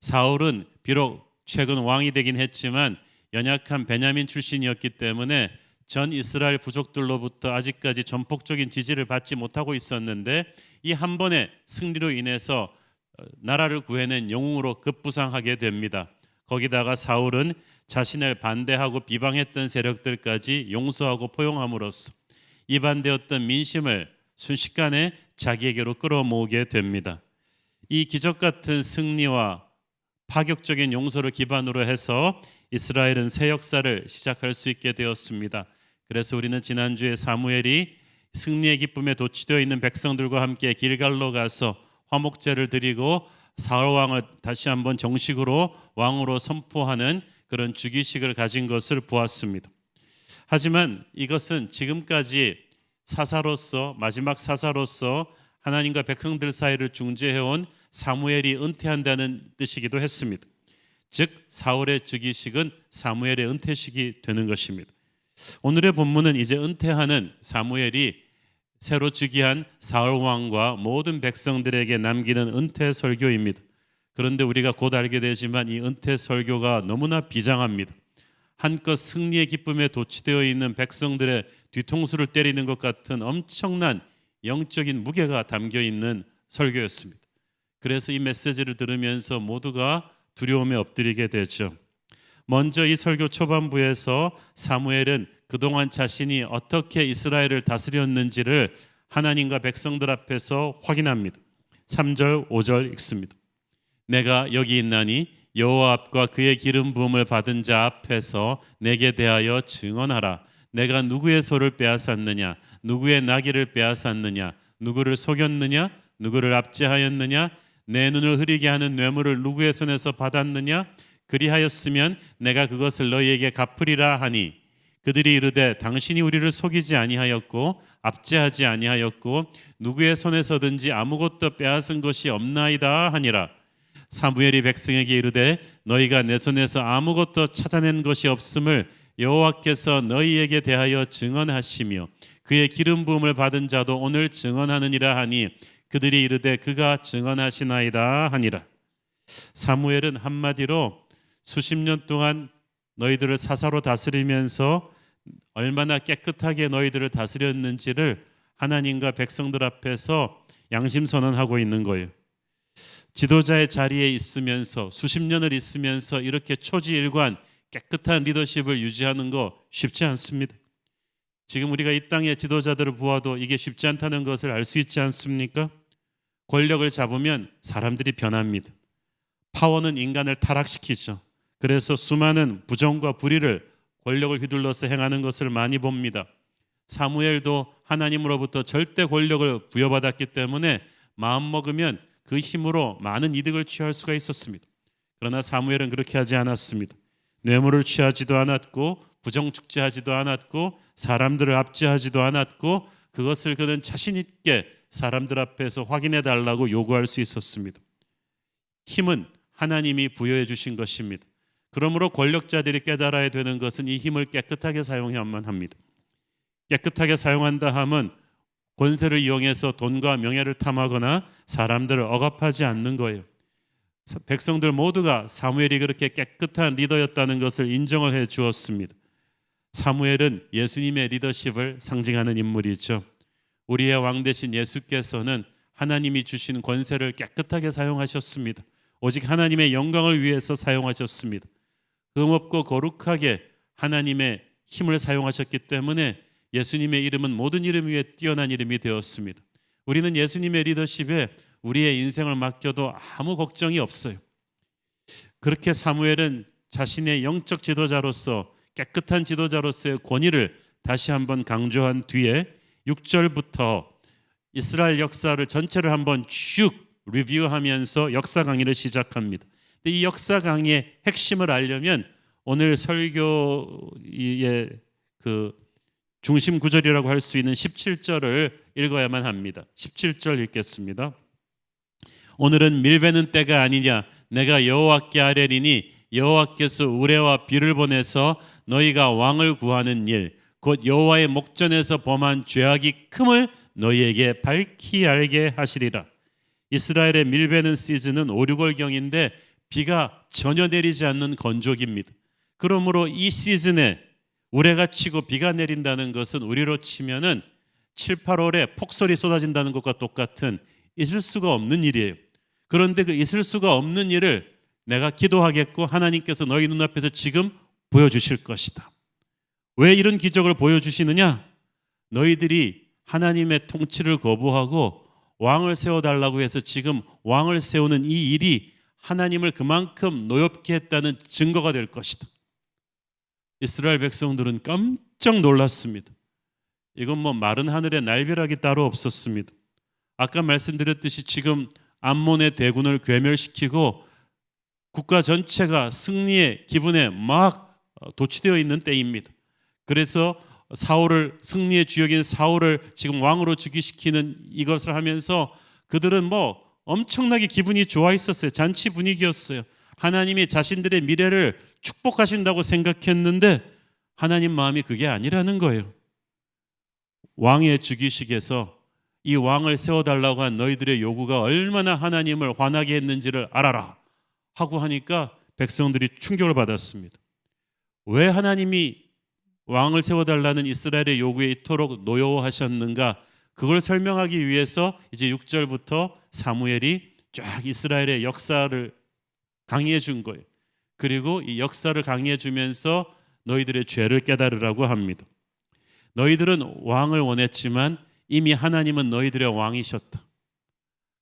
사울은 비록 최근 왕이 되긴 했지만 연약한 베냐민 출신이었기 때문에 전 이스라엘 부족들로부터 아직까지 전폭적인 지지를 받지 못하고 있었는데, 이 한 번의 승리로 인해서 나라를 구해낸 영웅으로 급부상하게 됩니다. 거기다가 사울은 자신을 반대하고 비방했던 세력들까지 용서하고 포용함으로써 이반되었던 민심을 순식간에 자기에게로 끌어모으게 됩니다. 이 기적 같은 승리와 파격적인 용서를 기반으로 해서 이스라엘은 새 역사를 시작할 수 있게 되었습니다. 그래서 우리는 지난주에 사무엘이 승리의 기쁨에 도취되어 있는 백성들과 함께 길갈로 가서 화목제를 드리고 사울 왕을 다시 한번 정식으로 왕으로 선포하는 그런 주기식을 가진 것을 보았습니다. 하지만 이것은 지금까지 사사로서, 마지막 사사로서 하나님과 백성들 사이를 중재해온 사무엘이 은퇴한다는 뜻이기도 했습니다. 즉 사울의 즉위식은 사무엘의 은퇴식이 되는 것입니다. 오늘의 본문은 이제 은퇴하는 사무엘이 새로 즉위한 사울 왕과 모든 백성들에게 남기는 은퇴 설교입니다. 그런데 우리가 곧 알게 되지만 이 은퇴 설교가 너무나 비장합니다. 한껏 승리의 기쁨에 도취되어 있는 백성들의 뒤통수를 때리는 것 같은 엄청난 영적인 무게가 담겨 있는 설교였습니다. 그래서 이 메시지를 들으면서 모두가 두려움에 엎드리게 되죠. 먼저 이 설교 초반부에서 사무엘은 그동안 자신이 어떻게 이스라엘을 다스렸는지를 하나님과 백성들 앞에서 확인합니다. 3절 5절 읽습니다. 내가 여기 있나니 여호와 앞과 그의 기름 부음을 받은 자 앞에서 내게 대하여 증언하라. 내가 누구의 소를 빼앗았느냐, 누구의 나귀를 빼앗았느냐, 누구를 속였느냐, 누구를 압제하였느냐, 내 눈을 흐리게 하는 뇌물을 누구의 손에서 받았느냐, 그리하였으면 내가 그것을 너희에게 갚으리라 하니, 그들이 이르되 당신이 우리를 속이지 아니하였고 압제하지 아니하였고 누구의 손에서든지 아무것도 빼앗은 것이 없나이다 하니라. 사무엘이 백성에게 이르되 너희가 내 손에서 아무것도 찾아낸 것이 없음을 여호와께서 너희에게 대하여 증언하시며 그의 기름 부음을 받은 자도 오늘 증언하느니라 하니, 그들이 이르되 그가 증언하시나이다 하니라. 사무엘은 한마디로 수십 년 동안 너희들을 사사로 다스리면서 얼마나 깨끗하게 너희들을 다스렸는지를 하나님과 백성들 앞에서 양심 선언하고 있는 거예요. 지도자의 자리에 있으면서 수십 년을 있으면서 이렇게 초지일관 깨끗한 리더십을 유지하는 거 쉽지 않습니다. 지금 우리가 이 땅의 지도자들을 보아도 이게 쉽지 않다는 것을 알 수 있지 않습니까? 권력을 잡으면 사람들이 변합니다. 파워는 인간을 타락시키죠. 그래서 수많은 부정과 불의를 권력을 휘둘러서 행하는 것을 많이 봅니다. 사무엘도 하나님으로부터 절대 권력을 부여받았기 때문에 마음먹으면 그 힘으로 많은 이득을 취할 수가 있었습니다. 그러나 사무엘은 그렇게 하지 않았습니다. 뇌물을 취하지도 않았고 부정축제하지도 않았고 사람들을 압제하지도 않았고 그것을 그는 자신 있게 사람들 앞에서 확인해 달라고 요구할 수 있었습니다. 힘은 하나님이 부여해 주신 것입니다. 그러므로 권력자들이 깨달아야 되는 것은 이 힘을 깨끗하게 사용해야만 합니다. 깨끗하게 사용한다 하면 권세를 이용해서 돈과 명예를 탐하거나 사람들을 억압하지 않는 거예요. 백성들 모두가 사무엘이 그렇게 깨끗한 리더였다는 것을 인정을 해 주었습니다. 사무엘은 예수님의 리더십을 상징하는 인물이죠. 우리의 왕 되신 예수께서는 하나님이 주신 권세를 깨끗하게 사용하셨습니다. 오직 하나님의 영광을 위해서 사용하셨습니다. 흠없고 거룩하게 하나님의 힘을 사용하셨기 때문에 예수님의 이름은 모든 이름 위에 뛰어난 이름이 되었습니다. 우리는 예수님의 리더십에 우리의 인생을 맡겨도 아무 걱정이 없어요. 그렇게 사무엘은 자신의 영적 지도자로서 깨끗한 지도자로서의 권위를 다시 한번 강조한 뒤에 6절부터 이스라엘 역사를 전체를 한번 쭉 리뷰하면서 역사 강의를 시작합니다. 근데 이 역사 강의의 핵심을 알려면 오늘 설교의 그 중심 구절이라고 할 수 있는 17절을 읽어야만 합니다. 17절 읽겠습니다. 오늘은 밀베는 때가 아니냐, 내가 여호와께 아뢰리니 여호와께서 우레와 비를 보내서 너희가 왕을 구하는 일, 곧 여호와의 목전에서 범한 죄악이 큼을 너희에게 밝히 알게 하시리라. 이스라엘의 밀베는 시즌은 5, 6월경인데 비가 전혀 내리지 않는 건조기입니다. 그러므로 이 시즌에 우레가 치고 비가 내린다는 것은 우리로 치면은 7, 8월에 폭설이 쏟아진다는 것과 똑같은 있을 수가 없는 일이에요. 그런데 그 있을 수가 없는 일을 내가 기도하겠고 하나님께서 너희 눈앞에서 지금 보여주실 것이다. 왜 이런 기적을 보여주시느냐? 너희들이 하나님의 통치를 거부하고 왕을 세워달라고 해서 지금 왕을 세우는 이 일이 하나님을 그만큼 노엽게 했다는 증거가 될 것이다. 이스라엘 백성들은 깜짝 놀랐습니다. 이건 뭐 마른 하늘에 날벼락이 따로 없었습니다. 아까 말씀드렸듯이 지금 암몬의 대군을 괴멸시키고 국가 전체가 승리의 기분에 막 도취되어 있는 때입니다. 그래서 사울을, 승리의 주역인 사울을 지금 왕으로 즉위시키는 이것을 하면서 그들은 뭐 엄청나게 기분이 좋아 있었어요. 잔치 분위기였어요. 하나님이 자신들의 미래를 축복하신다고 생각했는데 하나님 마음이 그게 아니라는 거예요. 왕의 즉위식에서 이 왕을 세워달라고 한 너희들의 요구가 얼마나 하나님을 화나게 했는지를 알아라 하고 하니까 백성들이 충격을 받았습니다. 왜 하나님이 왕을 세워달라는 이스라엘의 요구에 이토록 노여워하셨는가? 그걸 설명하기 위해서 이제 6절부터 사무엘이 쫙 이스라엘의 역사를 강의해 준 거예요. 그리고 이 역사를 강의해 주면서 너희들의 죄를 깨달으라고 합니다. 너희들은 왕을 원했지만 이미 하나님은 너희들의 왕이셨다.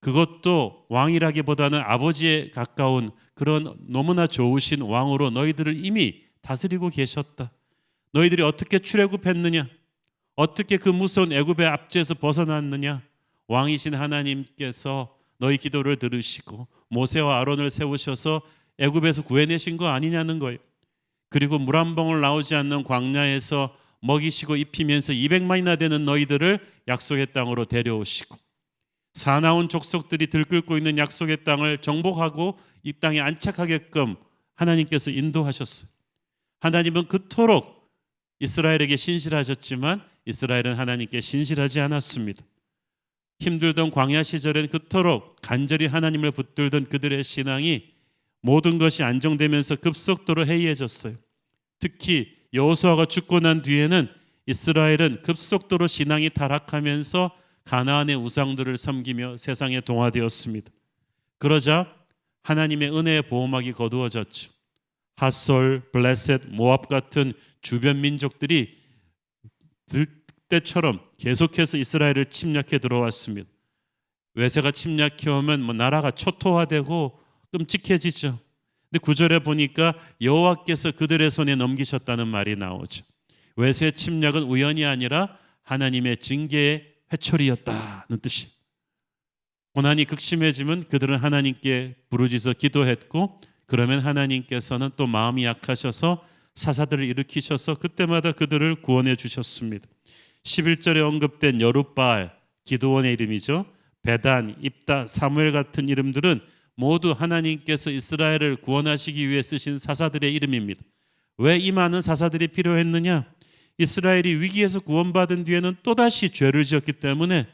그것도 왕이라기보다는 아버지에 가까운 그런 너무나 좋으신 왕으로 너희들을 이미 다스리고 계셨다. 너희들이 어떻게 출애굽했느냐? 어떻게 그 무서운 애굽의 압제에서 벗어났느냐? 왕이신 하나님께서 너희 기도를 들으시고 모세와 아론을 세우셔서 애굽에서 구해내신 거 아니냐는 거예요. 그리고 물 한 방울 나오지 않는 광야에서 먹이시고 입히면서 200만이나 되는 너희들을 약속의 땅으로 데려오시고 사나운 족속들이 들끓고 있는 약속의 땅을 정복하고 이 땅에 안착하게끔 하나님께서 인도하셨어요. 하나님은 그토록 이스라엘에게 신실하셨지만 이스라엘은 하나님께 신실하지 않았습니다. 힘들던 광야 시절엔 그토록 간절히 하나님을 붙들던 그들의 신앙이 모든 것이 안정되면서 급속도로 해이해졌어요. 특히 여호수아가 죽고 난 뒤에는 이스라엘은 급속도로 신앙이 타락하면서 가나안의 우상들을 섬기며 세상에 동화되었습니다. 그러자 하나님의 은혜의 보호막이 거두어졌죠. 핫솔, 블레셋, 모압 같은 주변 민족들이 들때처럼 계속해서 이스라엘을 침략해 들어왔습니다. 외세가 침략해 오면 나라가 초토화되고 끔찍해지죠. 근데 9절에 보니까 여호와께서 그들의 손에 넘기셨다는 말이 나오죠. 외세 침략은 우연이 아니라 하나님의 징계의 회초리였다는 뜻이. 고난이 극심해지면 그들은 하나님께 부르짖어 기도했고 그러면 하나님께서는 또 마음이 약하셔서 사사들을 일으키셔서 그때마다 그들을 구원해 주셨습니다. 11절에 언급된 여룻바알, 기드온의 이름이죠. 베단, 입다, 사무엘 같은 이름들은 모두 하나님께서 이스라엘을 구원하시기 위해 쓰신 사사들의 이름입니다. 왜 이 많은 사사들이 필요했느냐? 이스라엘이 위기에서 구원받은 뒤에는 또다시 죄를 지었기 때문에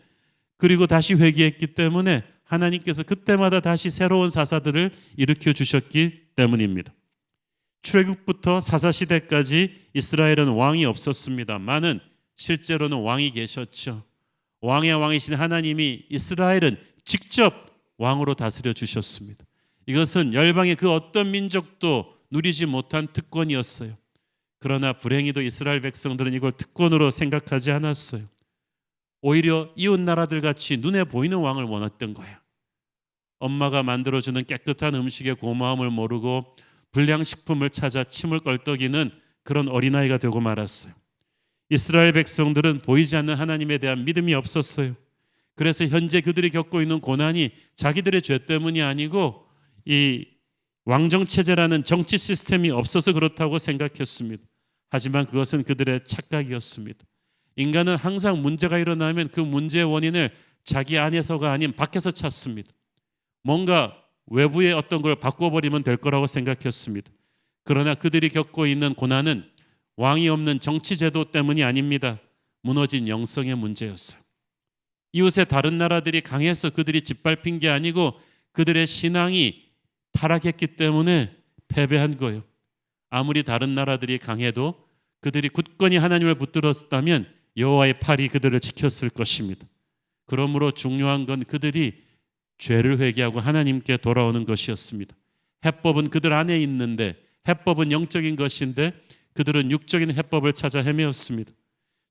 그리고 다시 회개했기 때문에 하나님께서 그때마다 다시 새로운 사사들을 일으켜 주셨기 때문입니다. 출애굽부터 사사시대까지 이스라엘은 왕이 없었습니다만은 실제로는 왕이 계셨죠. 왕의 왕이신 하나님이 이스라엘은 직접 왕으로 다스려 주셨습니다. 이것은 열방의 그 어떤 민족도 누리지 못한 특권이었어요. 그러나 불행히도 이스라엘 백성들은 이걸 특권으로 생각하지 않았어요. 오히려 이웃 나라들 같이 눈에 보이는 왕을 원했던 거예요. 엄마가 만들어주는 깨끗한 음식의 고마움을 모르고 불량식품을 찾아 침을 껄떡이는 그런 어린아이가 되고 말았어요. 이스라엘 백성들은 보이지 않는 하나님에 대한 믿음이 없었어요. 그래서 현재 그들이 겪고 있는 고난이 자기들의 죄 때문이 아니고 이 왕정체제라는 정치 시스템이 없어서 그렇다고 생각했습니다. 하지만 그것은 그들의 착각이었습니다. 인간은 항상 문제가 일어나면 그 문제의 원인을 자기 안에서가 아닌 밖에서 찾습니다. 뭔가 외부의 어떤 걸 바꿔버리면 될 거라고 생각했습니다. 그러나 그들이 겪고 있는 고난은 왕이 없는 정치제도 때문이 아닙니다. 무너진 영성의 문제였어요. 이웃의 다른 나라들이 강해서 그들이 짓밟힌 게 아니고 그들의 신앙이 타락했기 때문에 패배한 거예요. 아무리 다른 나라들이 강해도 그들이 굳건히 하나님을 붙들었다면 여호와의 팔이 그들을 지켰을 것입니다. 그러므로 중요한 건 그들이 죄를 회개하고 하나님께 돌아오는 것이었습니다. 해법은 그들 안에 있는데 해법은 영적인 것인데 그들은 육적인 해법을 찾아 헤매었습니다.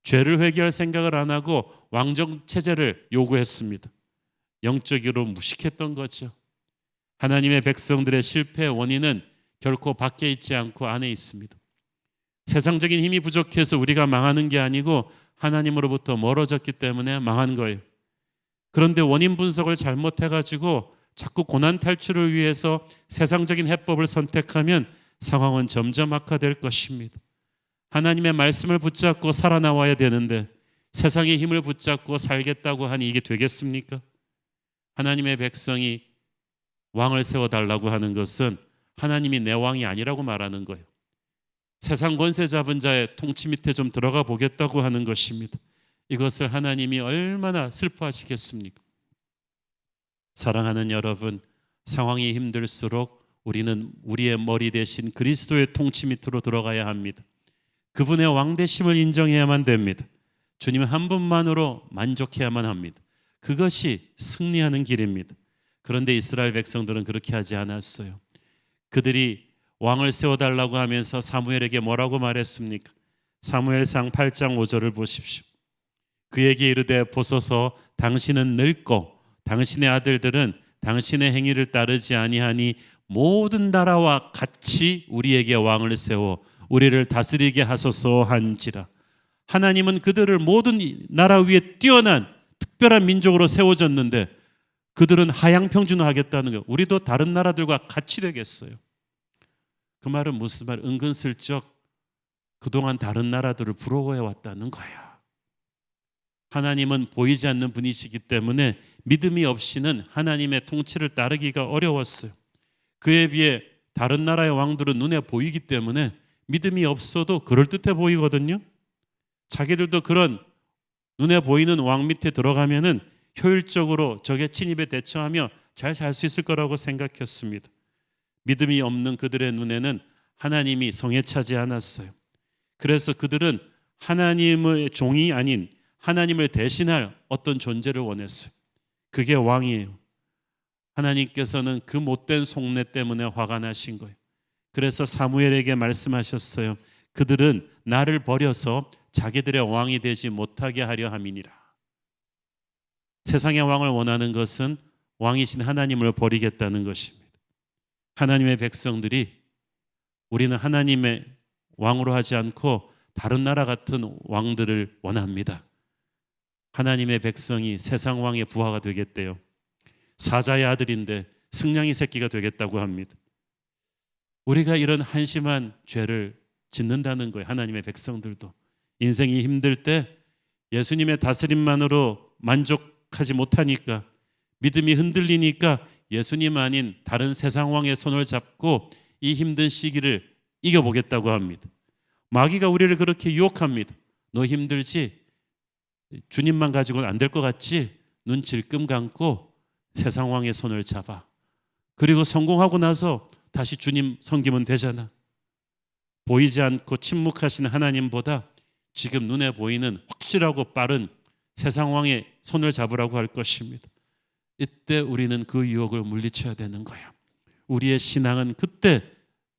죄를 회개할 생각을 안 하고 왕정 체제를 요구했습니다. 영적으로 무식했던 거죠. 하나님의 백성들의 실패의 원인은 결코 밖에 있지 않고 안에 있습니다. 세상적인 힘이 부족해서 우리가 망하는 게 아니고 하나님으로부터 멀어졌기 때문에 망한 거예요. 그런데 원인 분석을 잘못해가지고 자꾸 고난 탈출을 위해서 세상적인 해법을 선택하면 상황은 점점 악화될 것입니다. 하나님의 말씀을 붙잡고 살아나와야 되는데 세상의 힘을 붙잡고 살겠다고 하니 이게 되겠습니까? 하나님의 백성이 왕을 세워달라고 하는 것은 하나님이 내 왕이 아니라고 말하는 거예요. 세상 권세 잡은 자의 통치 밑에 좀 들어가 보겠다고 하는 것입니다. 이것을 하나님이 얼마나 슬퍼하시겠습니까? 사랑하는 여러분, 상황이 힘들수록 우리는 우리의 머리 대신 그리스도의 통치 밑으로 들어가야 합니다. 그분의 왕되심을 인정해야만 됩니다. 주님 한 분만으로 만족해야만 합니다. 그것이 승리하는 길입니다. 그런데 이스라엘 백성들은 그렇게 하지 않았어요. 그들이 왕을 세워달라고 하면서 사무엘에게 뭐라고 말했습니까? 사무엘상 8장 5절을 보십시오. 그에게 이르되 보소서 당신은 늙고 당신의 아들들은 당신의 행위를 따르지 아니하니 모든 나라와 같이 우리에게 왕을 세워 우리를 다스리게 하소서 한지라. 하나님은 그들을 모든 나라 위에 뛰어난 특별한 민족으로 세워졌는데 그들은 하향평준화하겠다는 거예요. 우리도 다른 나라들과 같이 되겠어요. 그 말은 무슨 말? 은근슬쩍 그동안 다른 나라들을 부러워해 왔다는 거야. 하나님은 보이지 않는 분이시기 때문에 믿음이 없이는 하나님의 통치를 따르기가 어려웠어요. 그에 비해 다른 나라의 왕들은 눈에 보이기 때문에 믿음이 없어도 그럴듯해 보이거든요. 자기들도 그런 눈에 보이는 왕 밑에 들어가면은 효율적으로 적의 침입에 대처하며 잘 살 수 있을 거라고 생각했습니다. 믿음이 없는 그들의 눈에는 하나님이 성에 차지 않았어요. 그래서 그들은 하나님의 종이 아닌 하나님을 대신할 어떤 존재를 원했어요. 그게 왕이에요. 하나님께서는 그 못된 속내 때문에 화가 나신 거예요. 그래서 사무엘에게 말씀하셨어요. 그들은 나를 버려서 자기들의 왕이 되지 못하게 하려 함이니라. 세상의 왕을 원하는 것은 왕이신 하나님을 버리겠다는 것입니다. 하나님의 백성들이 우리는 하나님의 왕으로 하지 않고 다른 나라 같은 왕들을 원합니다. 하나님의 백성이 세상 왕의 부하가 되겠대요. 사자의 아들인데 승냥이 새끼가 되겠다고 합니다. 우리가 이런 한심한 죄를 짓는다는 거예요. 하나님의 백성들도 인생이 힘들 때 예수님의 다스림만으로 만족하지 못하니까, 믿음이 흔들리니까 예수님 아닌 다른 세상 왕의 손을 잡고 이 힘든 시기를 이겨보겠다고 합니다. 마귀가 우리를 그렇게 유혹합니다. 너 힘들지? 주님만 가지고는 안 될 것 같지? 눈 질끔 감고 세상 왕의 손을 잡아. 그리고 성공하고 나서 다시 주님 섬기면 되잖아. 보이지 않고 침묵하시는 하나님보다 지금 눈에 보이는 확실하고 빠른 세상 왕의 손을 잡으라고 할 것입니다. 이때 우리는 그 유혹을 물리쳐야 되는 거예요. 우리의 신앙은 그때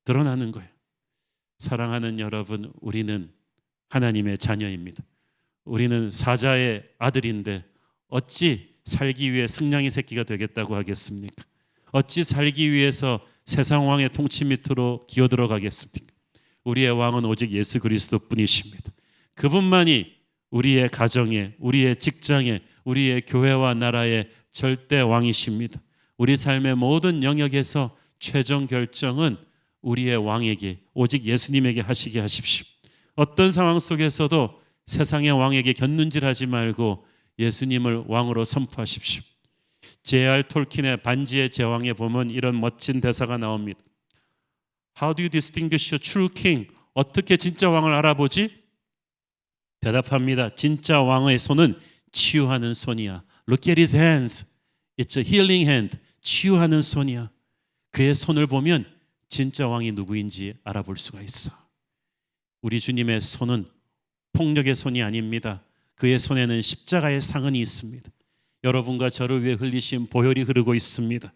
드러나는 거예요. 사랑하는 여러분, 우리는 하나님의 자녀입니다. 우리는 사자의 아들인데 어찌 살기 위해 승냥이 새끼가 되겠다고 하겠습니까? 어찌 살기 위해서 세상 왕의 통치 밑으로 기어들어가겠습니까? 우리의 왕은 오직 예수 그리스도뿐이십니다. 그분만이 우리의 가정에, 우리의 직장에, 우리의 교회와 나라의 절대 왕이십니다. 우리 삶의 모든 영역에서 최종 결정은 우리의 왕에게, 오직 예수님에게 하시게 하십시오. 어떤 상황 속에서도 세상의 왕에게 곁눈질하지 말고 예수님을 왕으로 선포하십시오. J.R. 톨킨의 반지의 제왕에 보면 이런 멋진 대사가 나옵니다. How do you distinguish a true king? 어떻게 진짜 왕을 알아보지? 대답합니다. 진짜 왕의 손은 치유하는 손이야. Look at his hands. It's a healing hand. 치유하는 손이야. 그의 손을 보면 진짜 왕이 누구인지 알아볼 수가 있어. 우리 주님의 손은 폭력의 손이 아닙니다. 그의 손에는 십자가의 상흔이 있습니다. 여러분과 저를 위해 흘리신 보혈이 흐르고 있습니다.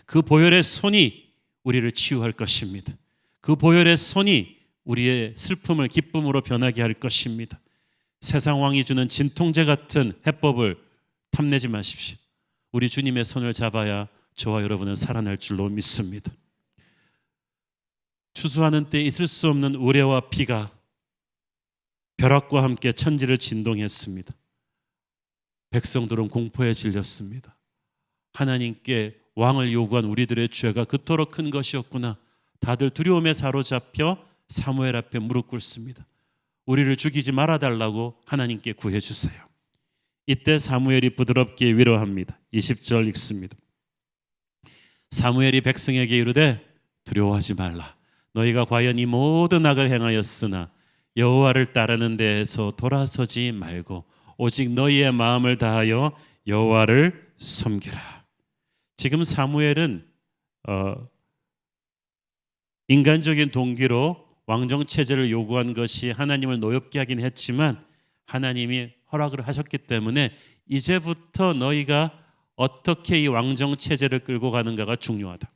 그 보혈의 손이 우리를 치유할 것입니다. 그 보혈의 손이 우리의 슬픔을 기쁨으로 변하게 할 것입니다. 세상 왕이 주는 진통제 같은 해법을 탐내지 마십시오. 우리 주님의 손을 잡아야 저와 여러분은 살아날 줄로 믿습니다. 추수하는 때 있을 수 없는 우레와 비가 벼락과 함께 천지를 진동했습니다. 백성들은 공포에 질렸습니다. 하나님께 왕을 요구한 우리들의 죄가 그토록 큰 것이었구나. 다들 두려움에 사로잡혀 사무엘 앞에 무릎 꿇습니다. 우리를 죽이지 말아달라고 하나님께 구해주세요. 이때 사무엘이 부드럽게 위로합니다. 20절 읽습니다. 사무엘이 백성에게 이르되 두려워하지 말라. 너희가 과연 이 모든 악을 행하였으나 여호와를 따르는 데에서 돌아서지 말고 오직 너희의 마음을 다하여 여호와를 섬기라. 지금 사무엘은 인간적인 동기로 왕정 체제를 요구한 것이 하나님을 노엽게 하긴 했지만 하나님이 허락을 하셨기 때문에 이제부터 너희가 어떻게 이 왕정 체제를 끌고 가는가가 중요하다.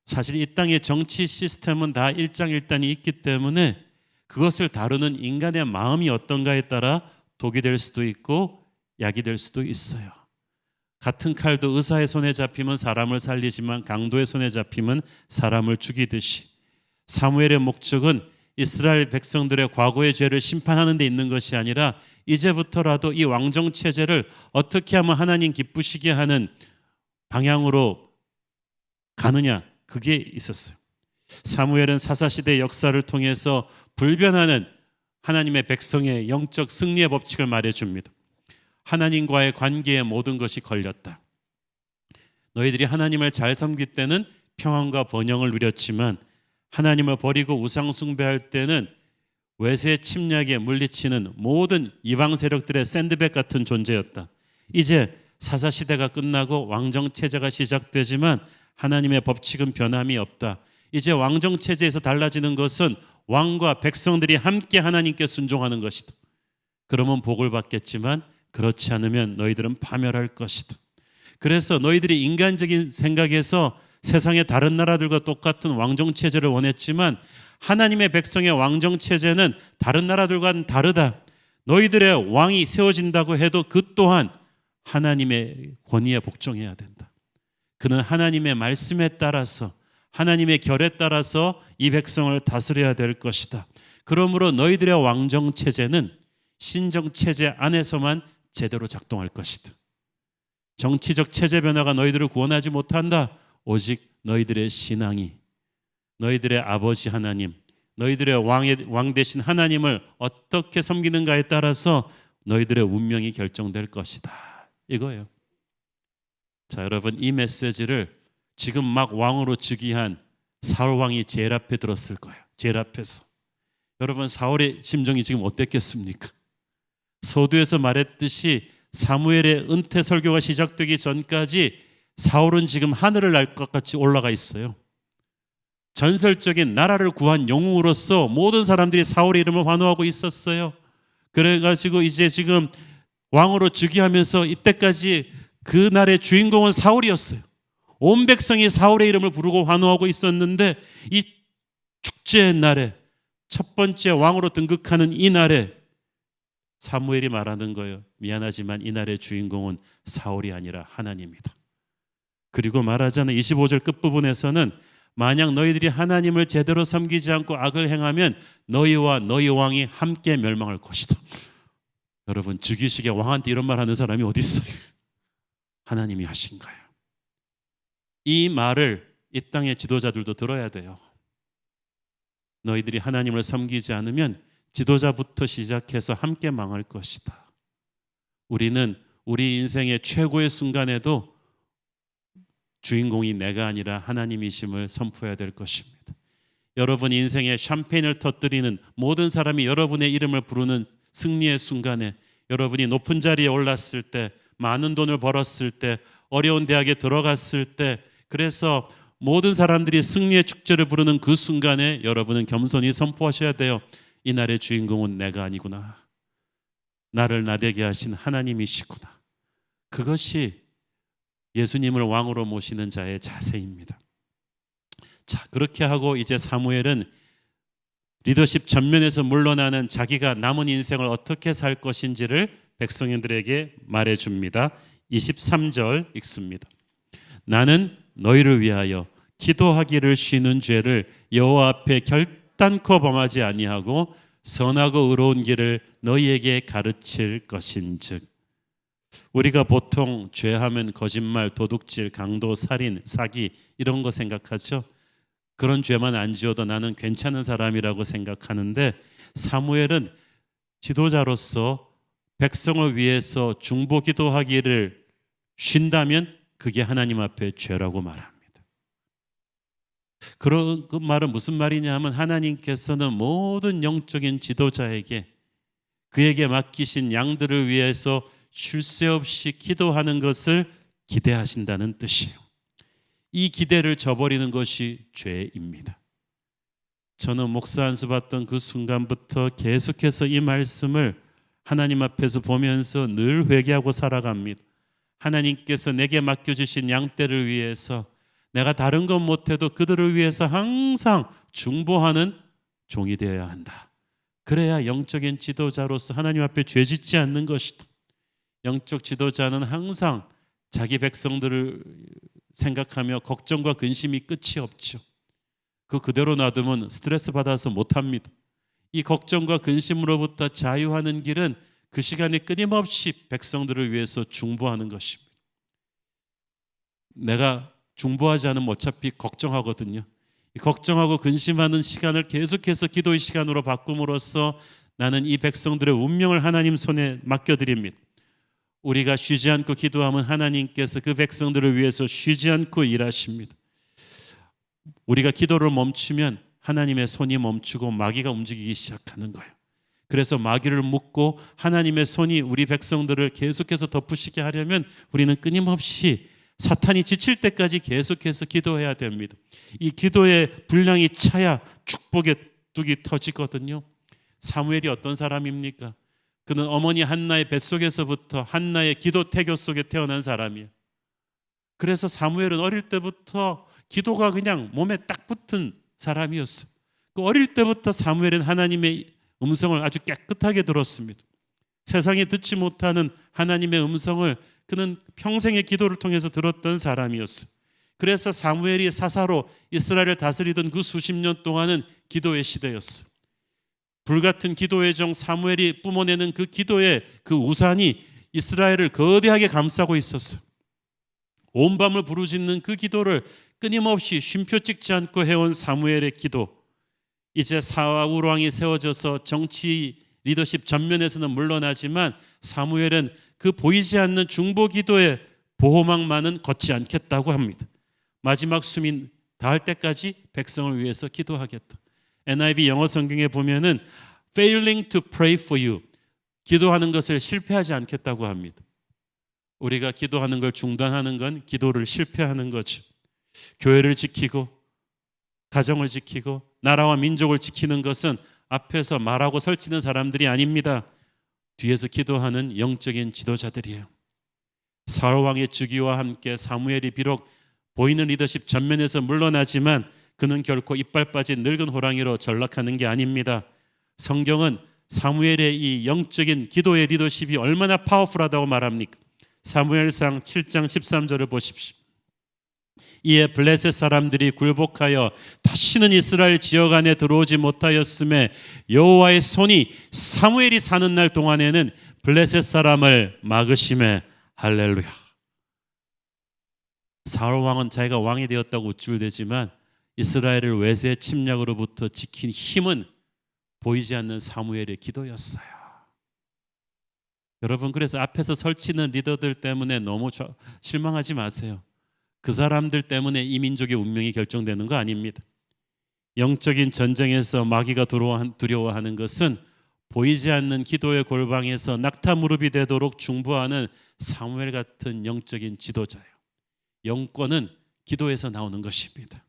사실 이 땅의 정치 시스템은 다 일장일단이 있기 때문에 그것을 다루는 인간의 마음이 어떤가에 따라 독이 될 수도 있고 약이 될 수도 있어요. 같은 칼도 의사의 손에 잡히면 사람을 살리지만 강도의 손에 잡히면 사람을 죽이듯이 사무엘의 목적은 이스라엘 백성들의 과거의 죄를 심판하는 데 있는 것이 아니라 이제부터라도 이 왕정 체제를 어떻게 하면 하나님 기쁘시게 하는 방향으로 가느냐, 그게 있었어요. 사무엘은 사사시대 역사를 통해서 불변하는 하나님의 백성의 영적 승리의 법칙을 말해줍니다. 하나님과의 관계에 모든 것이 걸렸다. 너희들이 하나님을 잘 섬길 때는 평안과 번영을 누렸지만 하나님을 버리고 우상 숭배할 때는 외세 침략에 물리치는 모든 이방 세력들의 샌드백 같은 존재였다. 이제 사사시대가 끝나고 왕정체제가 시작되지만 하나님의 법칙은 변함이 없다. 이제 왕정체제에서 달라지는 것은 왕과 백성들이 함께 하나님께 순종하는 것이다. 그러면 복을 받겠지만 그렇지 않으면 너희들은 파멸할 것이다. 그래서 너희들이 인간적인 생각에서 세상의 다른 나라들과 똑같은 왕정체제를 원했지만 하나님의 백성의 왕정체제는 다른 나라들과는 다르다. 너희들의 왕이 세워진다고 해도 그 또한 하나님의 권위에 복종해야 된다. 그는 하나님의 말씀에 따라서 하나님의 결에 따라서 이 백성을 다스려야 될 것이다. 그러므로 너희들의 왕정체제는 신정체제 안에서만 제대로 작동할 것이다. 정치적 체제 변화가 너희들을 구원하지 못한다. 오직 너희들의 신앙이 너희들의 아버지 하나님, 너희들의 왕 되신 하나님을 어떻게 섬기는가에 따라서 너희들의 운명이 결정될 것이다. 이거예요. 자, 여러분, 이 메시지를 지금 막 왕으로 즉위한 사울 왕이 제일 앞에 들었을 거예요. 제일 앞에서. 여러분, 사울의 심정이 지금 어땠겠습니까? 서두에서 말했듯이 사무엘의 은퇴 설교가 시작되기 전까지 사울은 지금 하늘을 날 것 같이 올라가 있어요. 전설적인 나라를 구한 영웅으로서 모든 사람들이 사울의 이름을 환호하고 있었어요. 그래가지고 이제 지금 왕으로 즉위하면서 이때까지 그 날의 주인공은 사울이었어요. 온 백성이 사울의 이름을 부르고 환호하고 있었는데 이 축제의 날에 첫 번째 왕으로 등극하는 이 날에 사무엘이 말하는 거예요. 미안하지만 이 날의 주인공은 사울이 아니라 하나님이다. 그리고 말하자는 25절 끝부분에서는 만약 너희들이 하나님을 제대로 섬기지 않고 악을 행하면 너희와 너희 왕이 함께 멸망할 것이다. 여러분, 즉위식에 왕한테 이런 말 하는 사람이 어디 있어요? 하나님이 하신 거예요. 이 말을 이 땅의 지도자들도 들어야 돼요. 너희들이 하나님을 섬기지 않으면 지도자부터 시작해서 함께 망할 것이다. 우리는 우리 인생의 최고의 순간에도 주인공이 내가 아니라 하나님이심을 선포해야 될 것입니다. 여러분 인생에 샴페인을 터뜨리는 모든 사람이 여러분의 이름을 부르는 승리의 순간에, 여러분이 높은 자리에 올랐을 때, 많은 돈을 벌었을 때, 어려운 대학에 들어갔을 때, 그래서 모든 사람들이 승리의 축제를 부르는 그 순간에 여러분은 겸손히 선포하셔야 돼요. 이날의 주인공은 내가 아니구나. 나를 나되게 하신 하나님이시구나. 그것이 예수님을 왕으로 모시는 자의 자세입니다. 자, 그렇게 하고 이제 사무엘은 리더십 전면에서 물러나는 자기가 남은 인생을 어떻게 살 것인지를 백성들에게 말해줍니다. 23절 읽습니다. 나는 너희를 위하여 기도하기를 쉬는 죄를 여호와 앞에 결단코 범하지 아니하고 선하고 의로운 길을 너희에게 가르칠 것인즉. 우리가 보통 죄하면 거짓말, 도둑질, 강도, 살인, 사기 이런 거 생각하죠. 그런 죄만 안 지어도 나는 괜찮은 사람이라고 생각하는데 사무엘은 지도자로서 백성을 위해서 중보 기도하기를 쉰다면 그게 하나님 앞에 죄라고 말합니다. 그런 그 말은 무슨 말이냐 하면 하나님께서는 모든 영적인 지도자에게 그에게 맡기신 양들을 위해서 쉴 새 없이 기도하는 것을 기대하신다는 뜻이에요. 이 기대를 저버리는 것이 죄입니다. 저는 목사 안수 받던 그 순간부터 계속해서 이 말씀을 하나님 앞에서 보면서 늘 회개하고 살아갑니다. 하나님께서 내게 맡겨주신 양떼를 위해서 내가 다른 것 못해도 그들을 위해서 항상 중보하는 종이 되어야 한다. 그래야 영적인 지도자로서 하나님 앞에 죄짓지 않는 것이다. 영적 지도자는 항상 자기 백성들을 생각하며 걱정과 근심이 끝이 없죠. 그대로 놔두면 스트레스 받아서 못합니다. 이 걱정과 근심으로부터 자유하는 길은 그 시간에 끊임없이 백성들을 위해서 중보하는 것입니다. 내가 중보하지 않으면 어차피 걱정하거든요. 걱정하고 근심하는 시간을 계속해서 기도의 시간으로 바꿈으로써 나는 이 백성들의 운명을 하나님 손에 맡겨드립니다. 우리가 쉬지 않고 기도하면 하나님께서 그 백성들을 위해서 쉬지 않고 일하십니다. 우리가 기도를 멈추면 하나님의 손이 멈추고 마귀가 움직이기 시작하는 거예요. 그래서 마귀를 묶고 하나님의 손이 우리 백성들을 계속해서 덮으시게 하려면 우리는 끊임없이 사탄이 지칠 때까지 계속해서 기도해야 됩니다. 이 기도의 분량이 차야 축복의 뚝이 터지거든요. 사무엘이 어떤 사람입니까? 그는 어머니 한나의 뱃속에서부터 한나의 기도 태교 속에 태어난 사람이에요. 그래서 사무엘은 어릴 때부터 기도가 그냥 몸에 딱 붙은 사람이었어요. 그 어릴 때부터 사무엘은 하나님의 음성을 아주 깨끗하게 들었습니다. 세상에 듣지 못하는 하나님의 음성을 그는 평생의 기도를 통해서 들었던 사람이었어요. 그래서 사무엘이 사사로 이스라엘을 다스리던 그 수십 년 동안은 기도의 시대였어요. 불같은 기도의 종 사무엘이 뿜어내는 그 기도의 그 우산이 이스라엘을 거대하게 감싸고 있었어요. 온 밤을 부르짖는 그 기도를 끊임없이 쉼표 찍지 않고 해온 사무엘의 기도. 이제 사울 왕이 세워져서 정치 리더십 전면에서는 물러나지만 사무엘은 그 보이지 않는 중보 기도의 보호막만은 걷지 않겠다고 합니다. 마지막 숨이 닿을 때까지 백성을 위해서 기도하겠다. NIV 영어 성경에 보면은 failing to pray for you, 기도하는 것을 실패하지 않겠다고 합니다. 우리가 기도하는 걸 중단하는 건 기도를 실패하는 거죠. 교회를 지키고 가정을 지키고 나라와 민족을 지키는 것은 앞에서 말하고 설치는 사람들이 아닙니다. 뒤에서 기도하는 영적인 지도자들이에요. 사울 왕의 즉위와 함께 사무엘이 비록 보이는 리더십 전면에서 물러나지만 그는 결코 이빨 빠진 늙은 호랑이로 전락하는 게 아닙니다. 성경은 사무엘의 이 영적인 기도의 리더십이 얼마나 파워풀하다고 말합니까? 사무엘상 7장 13절을 보십시오. 이에 블레셋 사람들이 굴복하여 다시는 이스라엘 지역 안에 들어오지 못하였음에 여호와의 손이 사무엘이 사는 날 동안에는 블레셋 사람을 막으심에 할렐루야. 사울 왕은 자기가 왕이 되었다고 우쭐대지만 이스라엘을 외세 침략으로부터 지킨 힘은 보이지 않는 사무엘의 기도였어요. 여러분, 그래서 앞에서 설치는 리더들 때문에 너무 실망하지 마세요. 그 사람들 때문에 이 민족의 운명이 결정되는 거 아닙니다. 영적인 전쟁에서 마귀가 두려워하는 것은 보이지 않는 기도의 골방에서 낙타 무릎이 되도록 중보하는 사무엘 같은 영적인 지도자예요. 영권은 기도에서 나오는 것입니다.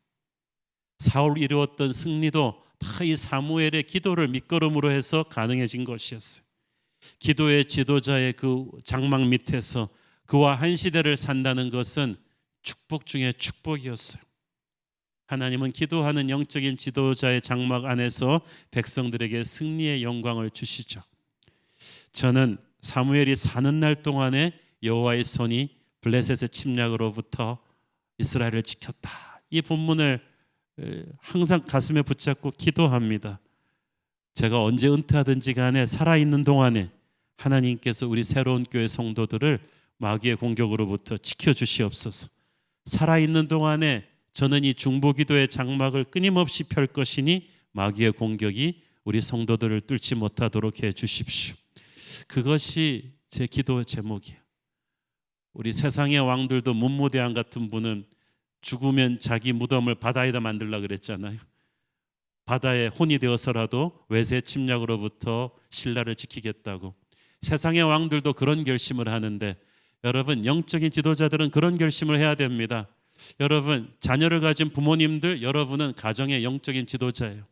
사울이 이루었던 승리도 다 이 사무엘의 기도를 밑거름으로 해서 가능해진 것이었어요. 기도의 지도자의 그 장막 밑에서 그와 한 시대를 산다는 것은 축복 중에 축복이었어요. 하나님은 기도하는 영적인 지도자의 장막 안에서 백성들에게 승리의 영광을 주시죠. 저는 사무엘이 사는 날 동안에 여호와의 손이 블레셋의 침략으로부터 이스라엘을 지켰다. 이 본문을 항상 가슴에 붙잡고 기도합니다. 제가 언제 은퇴하든지 간에 살아있는 동안에 하나님께서 우리 새로운 교회 성도들을 마귀의 공격으로부터 지켜주시옵소서. 살아있는 동안에 저는 이 중보기도의 장막을 끊임없이 펼 것이니 마귀의 공격이 우리 성도들을 뚫지 못하도록 해 주십시오. 그것이 제 기도 제목이에요. 우리 세상의 왕들도 문무대왕 같은 분은 죽으면 자기 무덤을 바다에다 만들려고 그랬잖아요. 바다에 혼이 되어서라도 외세 침략으로부터 신라를 지키겠다고. 세상의 왕들도 그런 결심을 하는데 여러분, 영적인 지도자들은 그런 결심을 해야 됩니다. 여러분, 자녀를 가진 부모님들, 여러분은 가정의 영적인 지도자예요.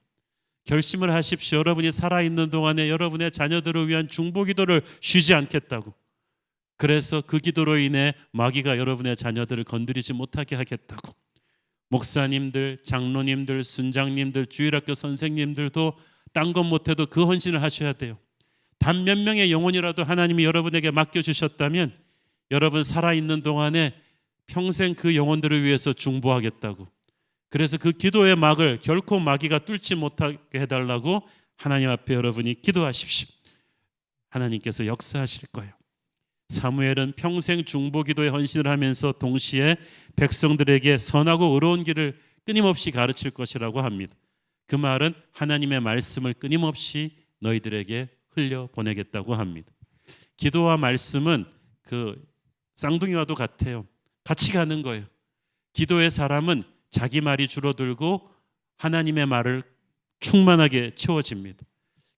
결심을 하십시오. 여러분이 살아있는 동안에 여러분의 자녀들을 위한 중보기도를 쉬지 않겠다고. 그래서 그 기도로 인해 마귀가 여러분의 자녀들을 건드리지 못하게 하겠다고. 목사님들, 장로님들, 순장님들, 주일학교 선생님들도 딴 것 못해도 그 헌신을 하셔야 돼요. 단 몇 명의 영혼이라도 하나님이 여러분에게 맡겨주셨다면 여러분 살아있는 동안에 평생 그 영혼들을 위해서 중보하겠다고. 그래서 그 기도의 막을 결코 마귀가 뚫지 못하게 해달라고 하나님 앞에 여러분이 기도하십시오. 하나님께서 역사하실 거예요. 사무엘은 평생 중보기도에 헌신을 하면서 동시에 백성들에게 선하고 의로운 길을 끊임없이 가르칠 것이라고 합니다. 그 말은 하나님의 말씀을 끊임없이 너희들에게 흘려보내겠다고 합니다. 기도와 말씀은 그 쌍둥이와도 같아요. 같이 가는 거예요. 기도의 사람은 자기 말이 줄어들고 하나님의 말을 충만하게 채워집니다.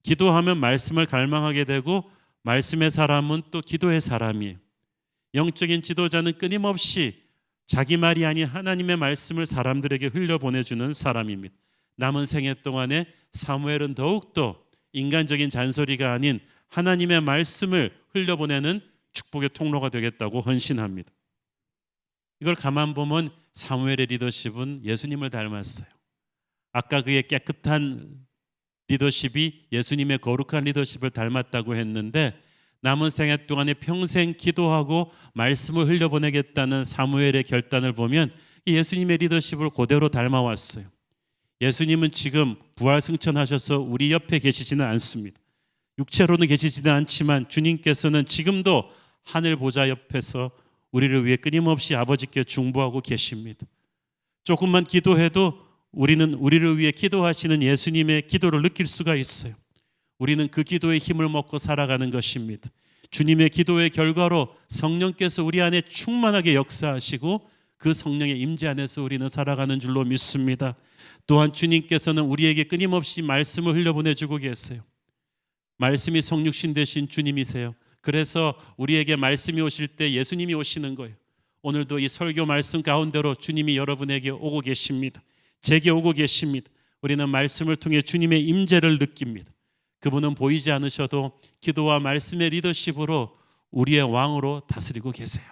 기도하면 말씀을 갈망하게 되고 말씀의 사람은 또 기도의 사람이에요. 영적인 지도자는 끊임없이 자기 말이 아닌 하나님의 말씀을 사람들에게 흘려보내주는 사람입니다. 남은 생애 동안에 사무엘은 더욱더 인간적인 잔소리가 아닌 하나님의 말씀을 흘려보내는 축복의 통로가 되겠다고 헌신합니다. 이걸 가만 보면 사무엘의 리더십은 예수님을 닮았어요. 아까 그의 깨끗한 리더십이 예수님의 거룩한 리더십을 닮았다고 했는데, 남은 생애 동안에 평생 기도하고 말씀을 흘려보내겠다는 사무엘의 결단을 보면 예수님의 리더십을 그대로 닮아왔어요. 예수님은 지금 부활승천하셔서 우리 옆에 계시지는 않습니다. 육체로는 계시지는 않지만 주님께서는 지금도 하늘 보좌 옆에서 우리를 위해 끊임없이 아버지께 중보하고 계십니다. 조금만 기도해도 우리는 우리를 위해 기도하시는 예수님의 기도를 느낄 수가 있어요. 우리는 그 기도의 힘을 먹고 살아가는 것입니다. 주님의 기도의 결과로 성령께서 우리 안에 충만하게 역사하시고 그 성령의 임재 안에서 우리는 살아가는 줄로 믿습니다. 또한 주님께서는 우리에게 끊임없이 말씀을 흘려보내주고 계세요. 말씀이 성육신 되신 주님이세요. 그래서 우리에게 말씀이 오실 때 예수님이 오시는 거예요. 오늘도 이 설교 말씀 가운데로 주님이 여러분에게 오고 계십니다. 제게 오고 계십니다. 우리는 말씀을 통해 주님의 임재를 느낍니다. 그분은 보이지 않으셔도 기도와 말씀의 리더십으로 우리의 왕으로 다스리고 계세요.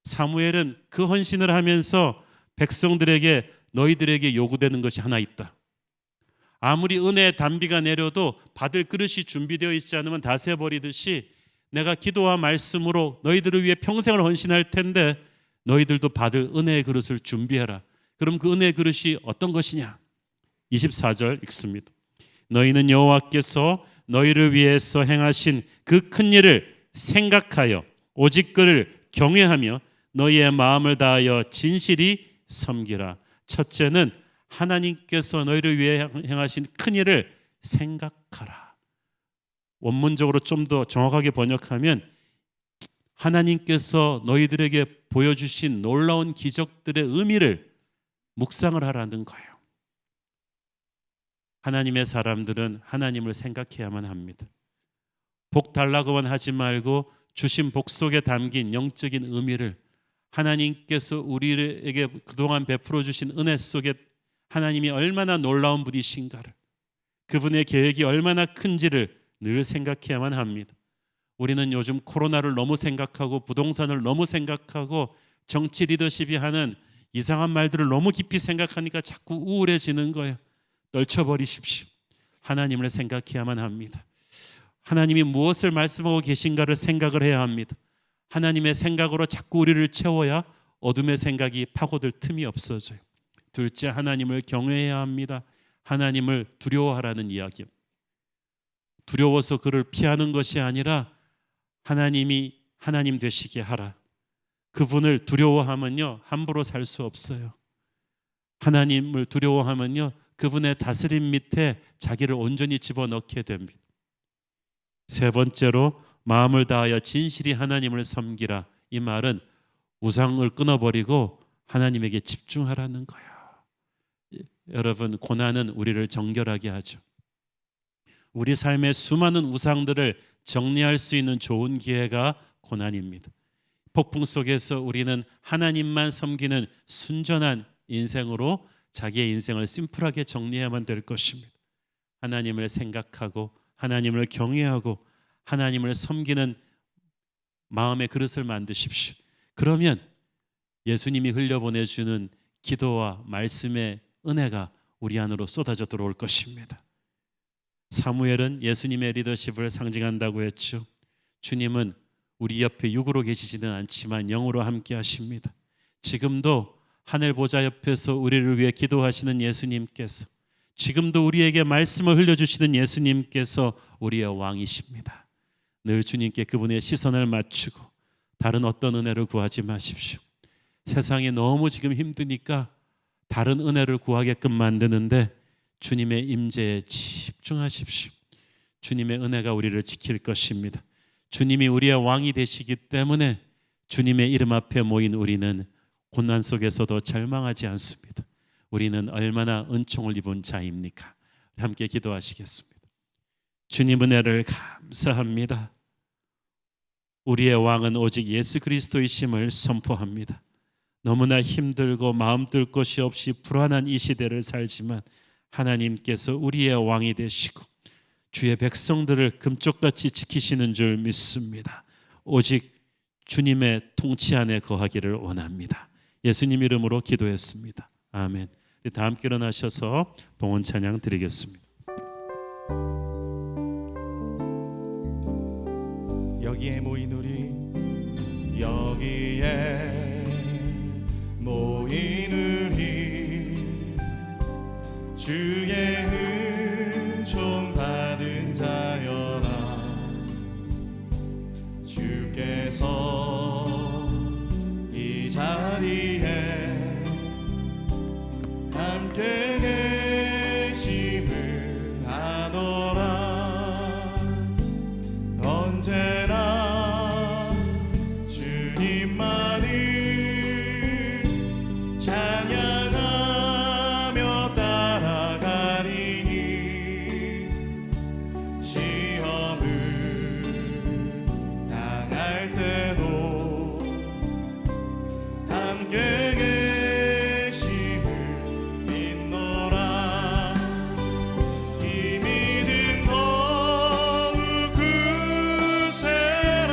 사무엘은 그 헌신을 하면서 백성들에게 너희들에게 요구되는 것이 하나 있다. 아무리 은혜의 단비가 내려도 받을 그릇이 준비되어 있지 않으면 다 새버리듯이 내가 기도와 말씀으로 너희들을 위해 평생을 헌신할 텐데 너희들도 받을 은혜의 그릇을 준비해라. 그럼 그 은혜의 그릇이 어떤 것이냐? 24절 읽습니다. 너희는 여호와께서 너희를 위해서 행하신 그 큰 일을 생각하여 오직 그를 경외하며 너희의 마음을 다하여 진실이 섬기라. 첫째는 하나님께서 너희를 위해 행하신 큰 일을 생각하라. 원문적으로 좀 더 정확하게 번역하면 하나님께서 너희들에게 보여주신 놀라운 기적들의 의미를 묵상을 하라는 거예요. 하나님의 사람들은 하나님을 생각해야만 합니다. 복 달라고만 하지 말고 주신 복 속에 담긴 영적인 의미를, 하나님께서 우리에게 그동안 베풀어 주신 은혜 속에 하나님이 얼마나 놀라운 분이신가를, 그분의 계획이 얼마나 큰지를 늘 생각해야만 합니다. 우리는 요즘 코로나를 너무 생각하고 부동산을 너무 생각하고 정치 리더십이 하는 이상한 말들을 너무 깊이 생각하니까 자꾸 우울해지는 거예요. 떨쳐버리십시오. 하나님을 생각해야만 합니다. 하나님이 무엇을 말씀하고 계신가를 생각을 해야 합니다. 하나님의 생각으로 자꾸 우리를 채워야 어둠의 생각이 파고들 틈이 없어져요. 둘째, 하나님을 경외해야 합니다. 하나님을 두려워하라는 이야기. 두려워서 그를 피하는 것이 아니라 하나님이 하나님 되시게 하라. 그분을 두려워하면요 함부로 살 수 없어요. 하나님을 두려워하면요 그분의 다스림 밑에 자기를 온전히 집어넣게 됩니다. 세 번째로 마음을 다하여 진실이 하나님을 섬기라. 이 말은 우상을 끊어버리고 하나님에게 집중하라는 거예요. 여러분, 고난은 우리를 정결하게 하죠. 우리 삶의 수많은 우상들을 정리할 수 있는 좋은 기회가 고난입니다. 폭풍 속에서 우리는 하나님만 섬기는 순전한 인생으로 자기의 인생을 심플하게 정리해야만 될 것입니다. 하나님을 생각하고 하나님을 경외하고 하나님을 섬기는 마음의 그릇을 만드십시오. 그러면 예수님이 흘려보내주는 기도와 말씀의 은혜가 우리 안으로 쏟아져 들어올 것입니다. 사무엘은 예수님의 리더십을 상징한다고 했죠. 주님은 우리 옆에 육으로 계시지는 않지만 영으로 함께 하십니다. 지금도 하늘 보좌 옆에서 우리를 위해 기도하시는 예수님께서, 지금도 우리에게 말씀을 흘려주시는 예수님께서 우리의 왕이십니다. 늘 주님께 그분의 시선을 맞추고 다른 어떤 은혜를 구하지 마십시오. 세상이 너무 지금 힘드니까 다른 은혜를 구하게끔 만드는데 주님의 임재에 집중하십시오. 주님의 은혜가 우리를 지킬 것입니다. 주님이 우리의 왕이 되시기 때문에 주님의 이름 앞에 모인 우리는 고난 속에서도 절망하지 않습니다. 우리는 얼마나 은총을 입은 자입니까? 함께 기도하시겠습니다. 주님 은혜를 감사합니다. 우리의 왕은 오직 예수 그리스도이심을 선포합니다. 너무나 힘들고 마음 들 곳이 없이 불안한 이 시대를 살지만 하나님께서 우리의 왕이 되시고 주의 백성들을 금쪽같이 지키시는 줄 믿습니다. 오직 주님의 통치 안에 거하기를 원합니다. 예수님 이름으로 기도했습니다. 아멘. 다 함께 일어나셔서 봉헌 찬양 드리겠습니다. 여기에 모인 우리, 여기에 모인 우리, 주의 은총 받은 자여라. 주께서 이 자리에 함께 계심을 아노라. 언제나 주님만을 찬양하며 따라가리니 시험을 당할 때도 함께 계심을 믿노라. 이 믿음 더욱 굳세라.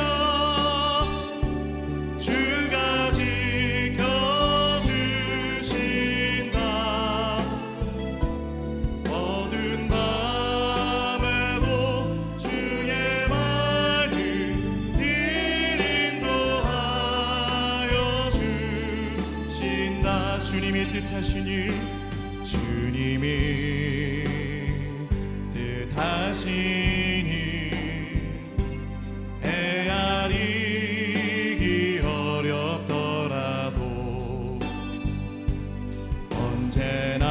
주가 지켜주신다. 어두운 밤에도 주의 말을 인도하여 주신다. 주님이 뜻하신 일, 주님이 뜻하신 일, 헤아리기 어렵더라도 언제나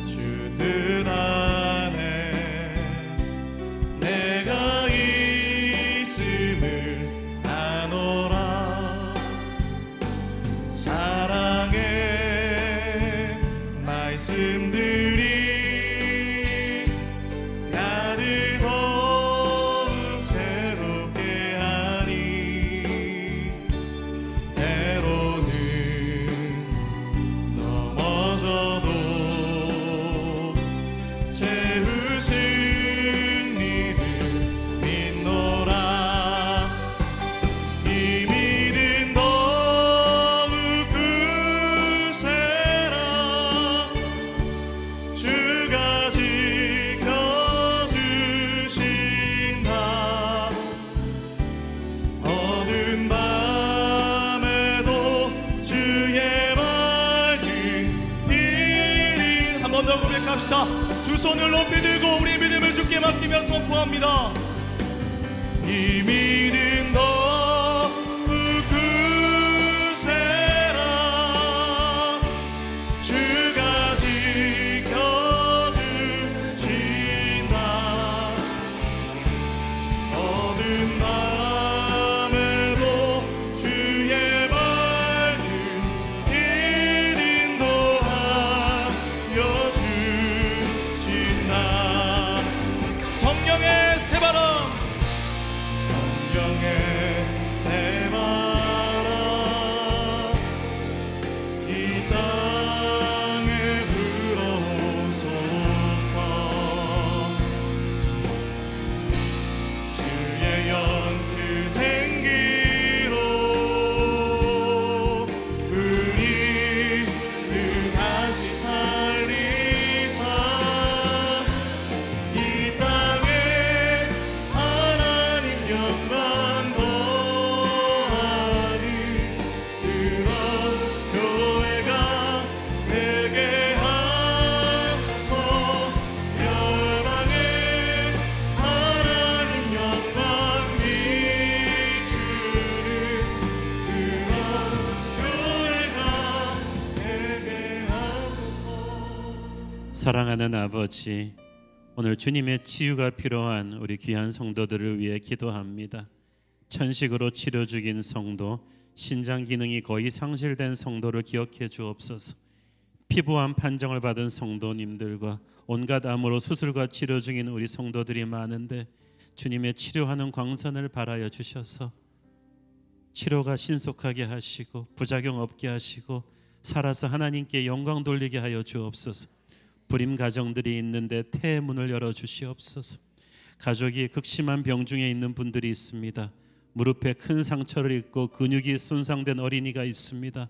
주 뜻 안에 내가 있음을 아노라. 사랑의 말씀들이 나를 더욱 새롭게 하니 때로는 넘어져도 최후 승리를 믿노라. 이 믿음 더욱 굳세라. 주가 지켜주신다. 어두운 밤에도 주의 말은 이린. 한 번 더 고백합시다. 두 손을 높이 들고 우리 믿음을 주께 맡기며 선포합니다. 이 믿음 더욱 굳세라. 주가 지켜주신다. 어두운 밤에도 주의 말은 인도하여 주신다. 성령의 새바람, 성령의 사랑하는 아버지, 오늘 주님의 치유가 필요한 우리 귀한 성도들을 위해 기도합니다. 천식으로 치료 중인 성도, 신장 기능이 거의 상실된 성도를 기억해 주옵소서. 피부암 판정을 받은 성도님들과 온갖 암으로 수술과 치료 중인 우리 성도들이 많은데 주님의 치료하는 광선을 발하여 주셔서 치료가 신속하게 하시고 부작용 없게 하시고 살아서 하나님께 영광 돌리게 하여 주옵소서. 불임 가정들이 있는데 태의 문을 열어 주시옵소서. 가족이 극심한 병 중에 있는 분들이 있습니다. 무릎에 큰 상처를 입고 근육이 손상된 어린이가 있습니다.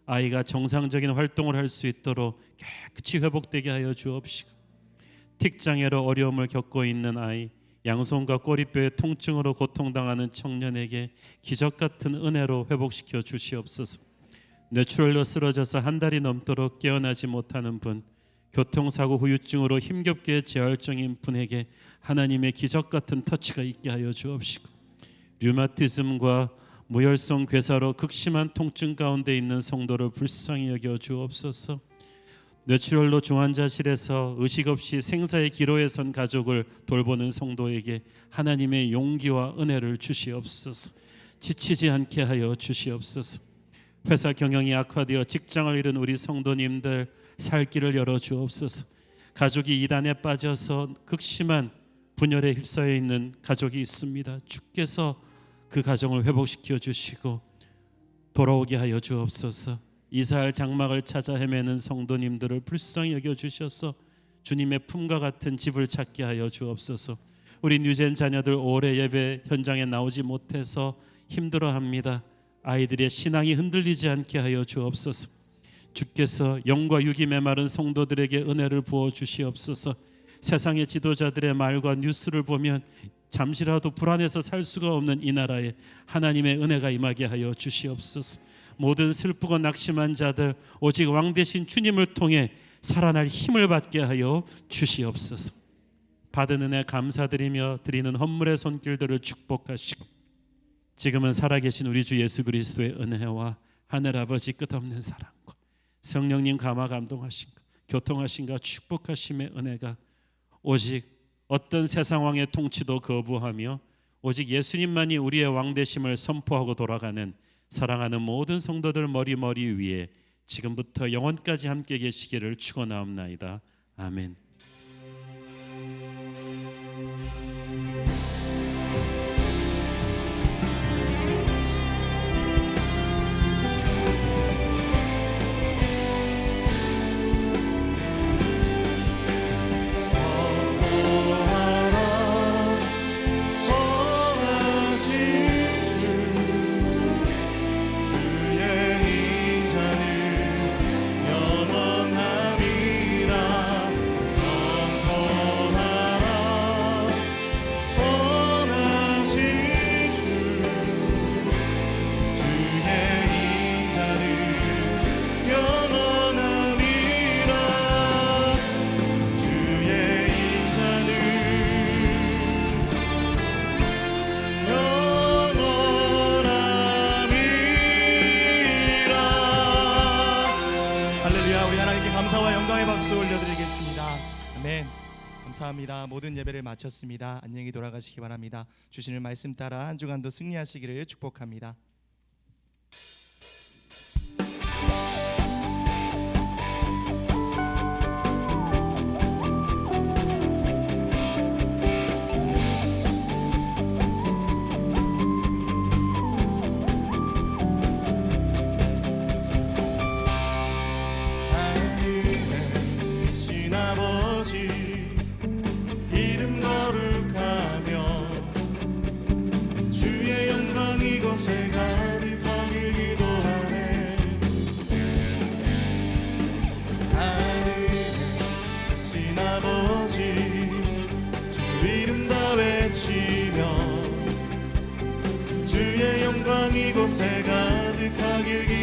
아이가 정상적인 활동을 할 수 있도록 깨끗이 회복되게 하여 주옵시고, 틱장애로 어려움을 겪고 있는 아이, 양손과 꼬리뼈의 통증으로 고통당하는 청년에게 기적 같은 은혜로 회복시켜 주시옵소서. 뇌출혈로 쓰러져서 한 달이 넘도록 깨어나지 못하는 분, 교통사고 후유증으로 힘겹게 재활중인 분에게 하나님의 기적 같은 터치가 있게 하여 주옵시고, 류마티즘과 무혈성 괴사로 극심한 통증 가운데 있는 성도를 불쌍히 여겨 주옵소서. 뇌출혈로 중환자실에서 의식 없이 생사의 기로에 선 가족을 돌보는 성도에게 하나님의 용기와 은혜를 주시옵소서. 지치지 않게 하여 주시옵소서. 회사 경영이 악화되어 직장을 잃은 우리 성도님들 살 길을 열어 주옵소서. 가족이 이단에 빠져서 극심한 분열에 휩싸여 있는 가족이 있습니다. 주께서 그 가정을 회복시켜 주시고 돌아오게 하여 주옵소서. 이스라엘 장막을 찾아 헤매는 성도님들을 불쌍히 여겨 주셔서 주님의 품과 같은 집을 찾게 하여 주옵소서. 우리 뉴젠 자녀들 오래 예배 현장에 나오지 못해서 힘들어합니다. 아이들의 신앙이 흔들리지 않게 하여 주옵소서. 주께서 영과 육이 메마른 성도들에게 은혜를 부어 주시옵소서. 세상의 지도자들의 말과 뉴스를 보면 잠시라도 불안해서 살 수가 없는 이 나라에 하나님의 은혜가 임하게 하여 주시옵소서. 모든 슬프고 낙심한 자들 오직 왕 되신 주님을 통해 살아날 힘을 받게 하여 주시옵소서. 받은 은혜 감사드리며 드리는 헌물의 손길들을 축복하시고, 지금은 살아계신 우리 주 예수 그리스도의 은혜와 하늘아버지 끝없는 사랑과 성령님 감화 감동하신가 교통하신가 축복하심의 은혜가 오직 어떤 세상 왕의 통치도 거부하며 오직 예수님만이 우리의 왕 되심을 선포하고 돌아가는 사랑하는 모든 성도들 머리 위에 지금부터 영원까지 함께 계시기를 축원하옵나이다. 아멘. 감사와 영광의 박수 올려드리겠습니다. 아멘. 감사합니다. 모든 예배를 마쳤습니다. 안녕히 돌아가시기 바랍니다. 주시는 말씀 따라 한 주간도 승리하시기를 축복합니다. 주의 영광 이곳에 가득하길